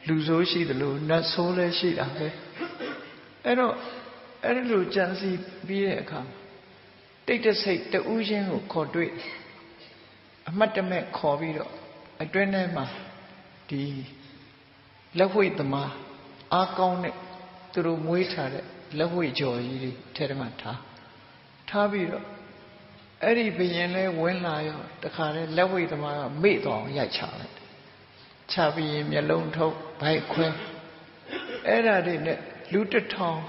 လူဆိုးရှိတယ်လို့နတ်ဆိုးလည်းရှိတာပဲအဲ့တော့အဲ့ဒီလိုကြံစီပြီးတဲ့အခါတိတ်တဆိတ်တူးချင်းကိုခေါ်တွေ့အမှတ်တမဲ့ခေါ်ပြီးတော့အတွင်းထဲမှာဒီလက်ဝှေ့သမားအားကောင်းတဲ့သူတို့မွေးထားတဲ့လက်ဝှေ့ကြော်ကြီးတွေထဲထဲမှာထားပြီးတော့အဲ့ဒီဘယင်လဲဝင်လာရောတခါလဲလက်ဝှေ့သမားကမေ့သွားအောင်ရိုက်ချလိုက်ချပြီးရင်မျက်လုံးထုတ်ဗိုက်ခွဲအဲ့ဒါတွေနဲ့လူ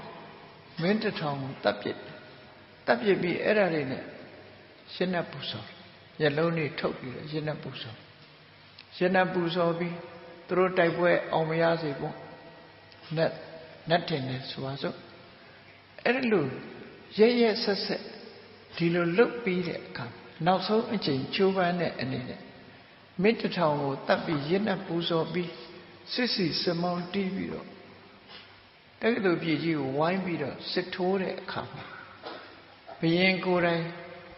1000မင်း1000ကိုတပ်ပစ်ပြီးအဲ့ဒါတွေနဲ့ရှင်းနှက်ပူဇော်မျက်လုံးတွေထုတ်ပြီးတော့ရှင်းနှက်ပူဇော်ပြီးသူတို့တိုက်ပွဲအောင်မရစေပေါ့နတ်တင်တယ်ဆိုပါစို့အဲ့ဒီလိုရဲဆက်ဆက်ဒီလိုလုတ်ပြီးတဲ့အခါနောက်ဆုံးအချိန်ချိုးပန်းတဲ့အနေနဲ့မင်း1000ကိုတတ်ပြီးရစ်နဲ့ပူဇော်ပြီးစစ်စီစမောင်းတီးပြီးတော့တက္ကသိုလ်ပြည်ကြီးကိုဝိုင်းပြီးတော့စစ်ထိုးတဲ့အခါမှာဘုရင်ကိုယ်တိုင်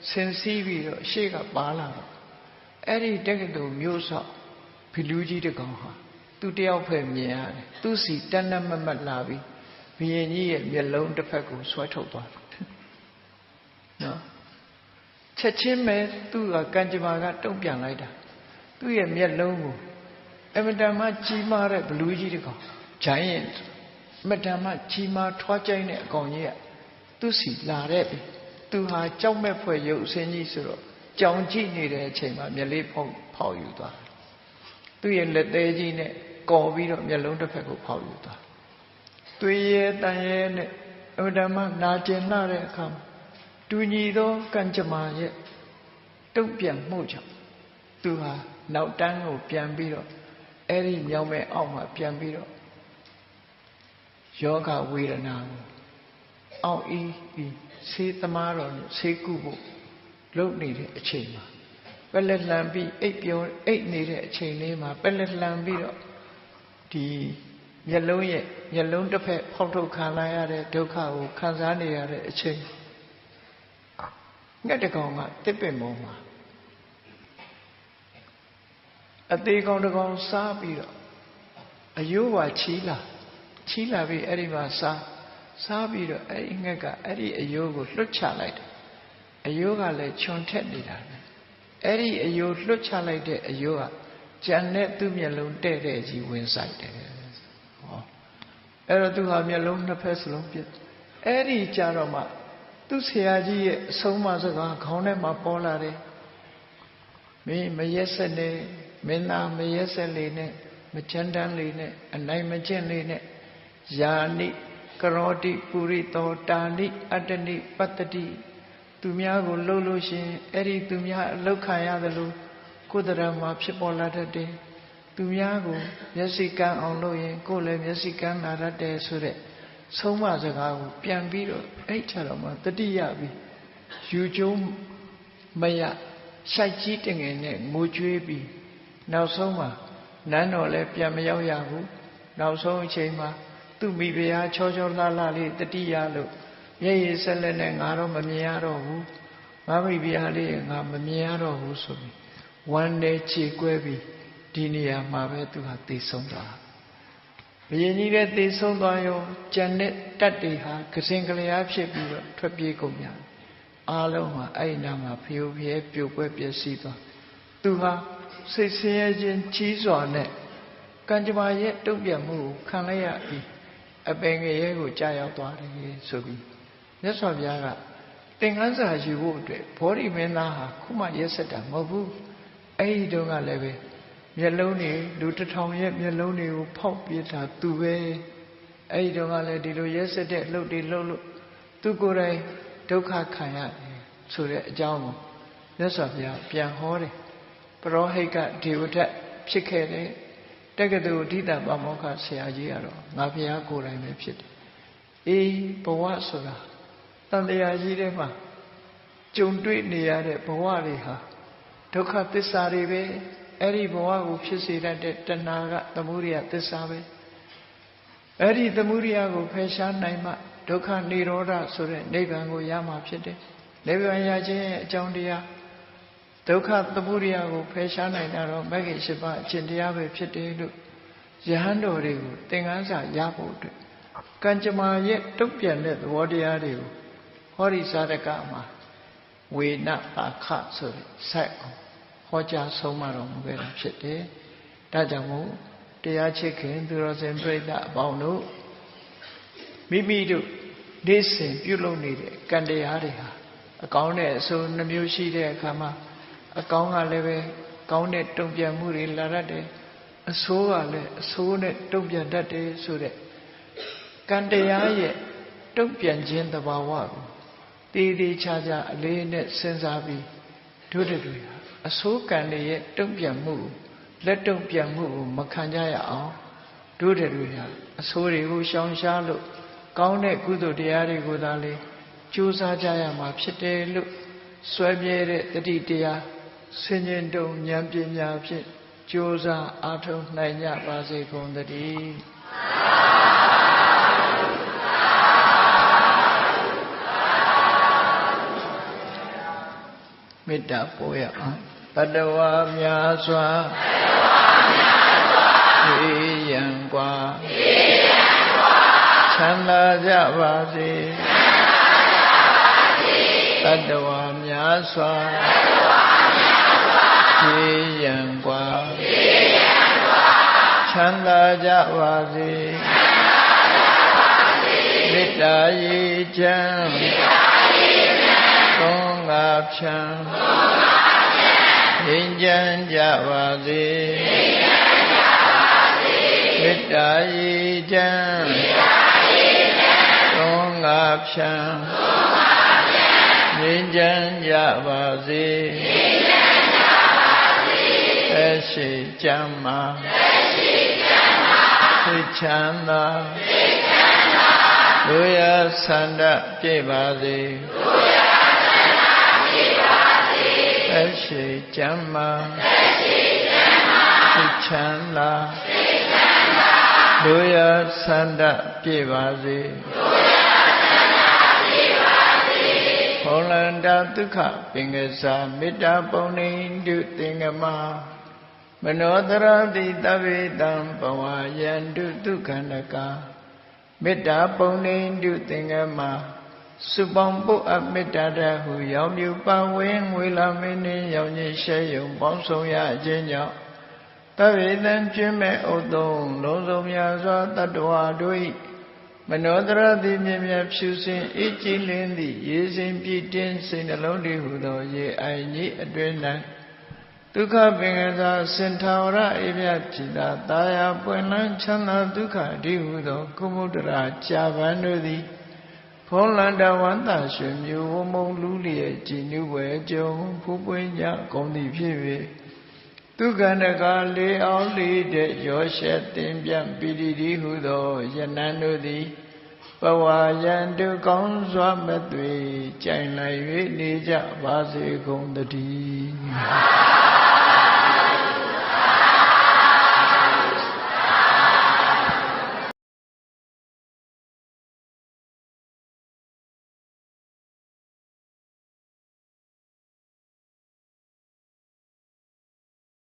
ဆင်စီးပြီးတော့ရှေ့ကပါလာတော့အဲ့ဒီတက္ကသိုလ်မျိုးဆောက်ဖီလူကြီးတကောင်ဟာသူတယောက်ပဲမြင်ရတယ်သူစီတန်းတန်းမတ်မတ်လာပြီးဘုရင်ကြီးရဲ့မျက်လုံးတစ်ဖက်ကိုဆွဲထုတ်သွားတယ်နော်ချက်ချင်းပဲသူ့ကကံကြမ္မာကတုံ့ပြန်လိုက်တာသူ့ရဲ့မျက်လုံးကိုအမတန်မှကြီးမားတဲ့ဘလူးကြီးတကောင်ဂျိုင်းရင်အမတန်မှကြီးမားထွားကျိုင်းတဲ့အကောင်ကြီးက သူစီလာတဲ့သူဟာကြောက်မဲ့ဖွယ်ရုပ်အစင်းကြီးဆိုတော့ကြောင်ကြည့်နေတဲ့အချိန်မှာမျက်လေးဖောက်ယူသွားသူ့ရဲ့လက်သေးကြီးနဲ့ကော်ပြီးတော့မျက်လုံးတစ်ဖက်ကိုဖောက်ယူသွားသွေးရဲတန်ရဲနဲ့အမှန်တမ်းနာကျင်လာတဲ့အခါတူညီသောကံကြမ္မာရဲ့တုံ့ပြန်မှုကြောင့်သူဟာနောက်တန်းကိုပြန်ပြီးတော့အဲ့ဒီမြောက်မဲ့အောက်မှာပြန်ပြီးတော့ယောဂဝေဒနာကိုအောက်ဤဆေးသမားတော်နဲ့ဆေးကုဖို့လုပ်နေတဲ့အချိန်မှာပက်လက်လှန်ပြီးအိတ်နေတဲ့အချိန်လေးမှာပက်လက်လှန်ပြီးတော့ဒီမျက်လုံးတစ်ဖက်ဖောက်ထုတ်ခံလာရတဲ့ဒုက္ခကိုခံစားနေရတဲ့အချိန်ငှက်တကောင်ကတစ်ပင်ပေါ်မှာအသေးကောင်တကောင်စားပြီးတော့အယိုးပါချီလာပြီးအဲ့ဒီမှာစားပြီးတော့အဲ့ဒီငှက်ကအဲ့ဒီအယိုးကိုလွတ်ချလိုက်တယ်အယိုးကလည်းခြုံထက်နေတာအဲ့ဒီအယိုးလွတ်ချလိုက်တဲ့အယိုးကကြံတဲ့သူ့မျက်လုံးတဲ့တဲ့ကြီးဝင်ဆိုင်တယ်ဟောအဲ့တော့သူဟာမျက်လုံးနှစ်ဖက်စလုံးပြတ်အဲ့ဒီကြတော့မှသူ့ဆရာကြီးရဲ့အဆုံးအမစကားခေါင်းထဲမှာပေါ်လာတယ်မင်းမရက်ဆက်နဲ့မင်းသားမရက်ဆက်လေနဲ့မချမ်းတမ်းလေနဲ့အနိုင်မကျင့်လေနဲ့ယာနိကရောတိပုရိသောတာနိအတ္တနိပတ္တိသူများကိုလှုပ်လို့ရှင်အဲ့ဒီသူများအလောက်ခံရတယ်လို့ကိုယ်တရမှာဖြစ်ပေါ်လာတတ်တယ်သူများကိုမျက်စိကန်းအောင်လုပ်ရင်ကိုယ်လည်းမျက်စိကန်းလာတတ်တယ်ဆိုတဲ့ဆုံးမစကားကိုပြန်ပြီးတော့အဲ့ထတော့မှတတိယပြီးယူကျုံမရရှိုက်ကြီးတငယ်နဲ့ငိုကြွေးပြီးနောက်ဆုံးမှာနန်းတော်လည်းပြန်မရောက်ရဘူးနောက်ဆုံးအချိန်မှာသူ့မိဖုရားချောချောလှလှလေးတတိယလို့မျက်ရည်ဆက်လက်နဲ့ငါတော့မမြင်ရတော့ဘူးငါမိဖုရားလေးငါမမြင်ရတော့ဘူးဆိုပြီးဝမ်းနဲ့ခြေကွဲပြီးဒီနေရာမှာပဲသူဟာသေဆုံးသွားဘုရင်ကြီးလည်းသေဆုံးသွားရောကြံတဲ့တတ်တွေဟာကစင်ကလျားဖြစ်ပြီးတော့ထွက်ပြေးကုန်ကြအားလုံးဟာအဲ့ဒီနာမှာဖျို့ဖျဲပြိုကွဲပျက်စီးသွားသူဟာစိတ်ဆင်းရဲခြင်းကြီးစွာနဲ့ကံကြမ္မာရဲ့တုံ့ပြန်မှုကိုခံလိုက်ရပြီးအပင်ငရဲကိုကြာရောက်သွားတယ်ဆိုပြီးမြတ်စွာဘုရားကသင်္ကန်းစာယူဖို့အတွက်ဘောဓိမင်းသားဟာခုမှရက်ဆက်တာမဟုတ်ဘူးအဲ့ဒီတုန်းကလည်းပဲမျက်လုံးတွေလူတစ်ထောင်ရဲ့မျက်လုံးတွေကိုဖောက်ပြတာသူပဲအဲ့ဒီတုန်းကလည်းဒီလိုရက်ဆက်တဲ့အလုပ်တွေလုပ်လို့သူကိုယ်တိုင်ဒုက္ခခံရတယ်ဆိုတဲ့အကြောင်းကိုမြတ်စွာဘုရားပြန်ဟောတယ်ပရောဟိတ်ကဒေဝဒတ်ဖြစ်ခဲ့တဲ့တက္ကသိုလ်အဓိတပါမောက္ခဆရာကြီးကတော့ငါဘုရားကိုယ်တိုင်ပဲဖြစ်တယ်အေးဘဝဆိုတာတန်တရားကြီးထဲမှာကြုံတွေ့နေရတဲ့ဘဝတွေဟာဒုက္ခသစ္စာတွေပဲအဲ့ဒီဘဝကိုဖြစ်စေတတ်တဲ့တဏှာကသမုဒိယသစ္စာပဲအဲ့ဒီသမုဒိယကိုဖယ်ရှားနိုင်မှဒုက္ခនិရောဓဆိုတဲ့နိဗ္ဗာန်ကိုရမှာဖြစ်တယ်နိဗ္ဗာန်ရခြင်းရဲ့အကြောင်းတရားဒုက္ခသမုဒိယကိုဖယ်ရှားနိုင်တာတော့မဂ္ဂင်၈ပါးအကျင့်တရားပဲဖြစ်တယ်လို့ယဟန်တော်တွေကိုသင်္ကန်းစာရဖို့အတွက်ကံကြမ္မာရဲ့တုတ်ပြန်တဲ့သဘောတရားတွေကိုဟောဒီစာရကမှာဝေနပါခဆိုတဲ့စိုက်အောင်ဟောကြားဆုံးမတော်မူခဲ့တာဖြစ်တယ်။ဒါကြောင့်မို့တရားချစ်ခင်သူတော်စင်ပြိဿအပေါင်းတို့မိမိတို့နေ့စဉ်ပြုလုပ်နေတဲ့ကံတရားတွေဟာအကောင်းနဲ့အဆိုးနှမျိုးရှိတဲ့အခါမှာအကောင်းကလည်းပဲကောင်းတဲ့တုံ့ပြန်မှုတွေလာတတ်တယ်အဆိုးကလည်းအဆိုးနဲ့တုံ့ပြန်တတ်တယ်ဆိုတဲ့ကံတရားရဲ့တုံ့ပြန်ခြင်းသဘာဝကိုတည်တည်ချာချာအလေးနဲ့စဉ်းစားပြီးတို့တွေအဆိုးကံတွေရဲ့တုံ့ပြန်မှုလက်တုံ့ပြန်မှုကိုမခံကြရအောင်တို့တွေဟာအဆိုးတွေကိုရှောင်ရှားလို့ကောင်းတဲ့ကုသိုလ်တရားတွေကိုသာလေကြိုးစားကြရမှာဖြစ်တယ်လို့စွဲမြဲတဲ့တတိတရားဆင်ញင်တုံဉာဏ်ပညာဖြင့်ကြိုးစားအားထုတ်နိုင်ကြပါစေကုန်သတည်းမေတ္တာပို့ရအောင်တတဝါများစွာေးရန်กว่าချမ်းသာကြပါစေတတဝါများစွာေးရန်กว่าချမ်းသာကြပါစေမေတ္ တာရေချမ်းသုံးငါဖြံငြိမ်းချမ်းကြပါစေမေတ္တာရေချမ်းသုံးငါဖြံငြိမ်းချမ်းကြပါစေသက်ရှိချမ်းသာသိချမ်းသာလူရဆန္ဒပြည့်ပါစေသက်ရှိချမ်းသာသိချမ်းသာလူရဆန္ဒပြည့်ပါစေဘုံလန္တာဒုက္ခပင်ကစားမေတ္တာပုံနေတုသင်္ကမမနောတရတိတဗ္ဗေတံဘဝယန္တုဒုက္ခန္တကာမေတ္တာပုံနေတုသင်္ကမစုပေါင်းပုအပ်မေတ္တာတဟုရောင်မြူပါဝင်းငွေလာမင်းနှင့်ရောင်ကြီးရှဲယုံပေါင်းဆောင်ရခြင်းကြောင့်တဗ္ဗေတံကျွမ်းမဲ့ဥသုံးလုံးစုံများစွာတတ္တဝါတို့၏မနောတရတိမြင်မြတ်ဖြူစင်အေးကြည်လင်းသည့်ရေစဉ်ပြည့်တင်းစိတ်နှလုံးတည်ဟူသောရေအိုင်ကြီးအတွင်၌ဒုက္ခပင်ကစားစင်ထာဝရအေးမြတ်ဖြစ်သာတာယာပွင့်လန်းချမ်းသာဒုက္ခတည်ဟူသောကုမုဒ္ဒရာကြာပန်တို့သည်ဖုံးလန္တဝန္တာရွှေမျိုးဝမုံလူလျက်ကြည်နုွယ်ကြုံဖူးပွင့်ကြကုန်သည်ဖြစ်၍ဒုက္ခန္တကလေးအောင်လေးတဲ့ရောရှက်တင်ပြပိတိတိဟုသောယနံတို့သည်ဘဝယံတုကောင်းစွာမသွေကြိုင်လိုက်၍နေကြပါစေကုန်တည်း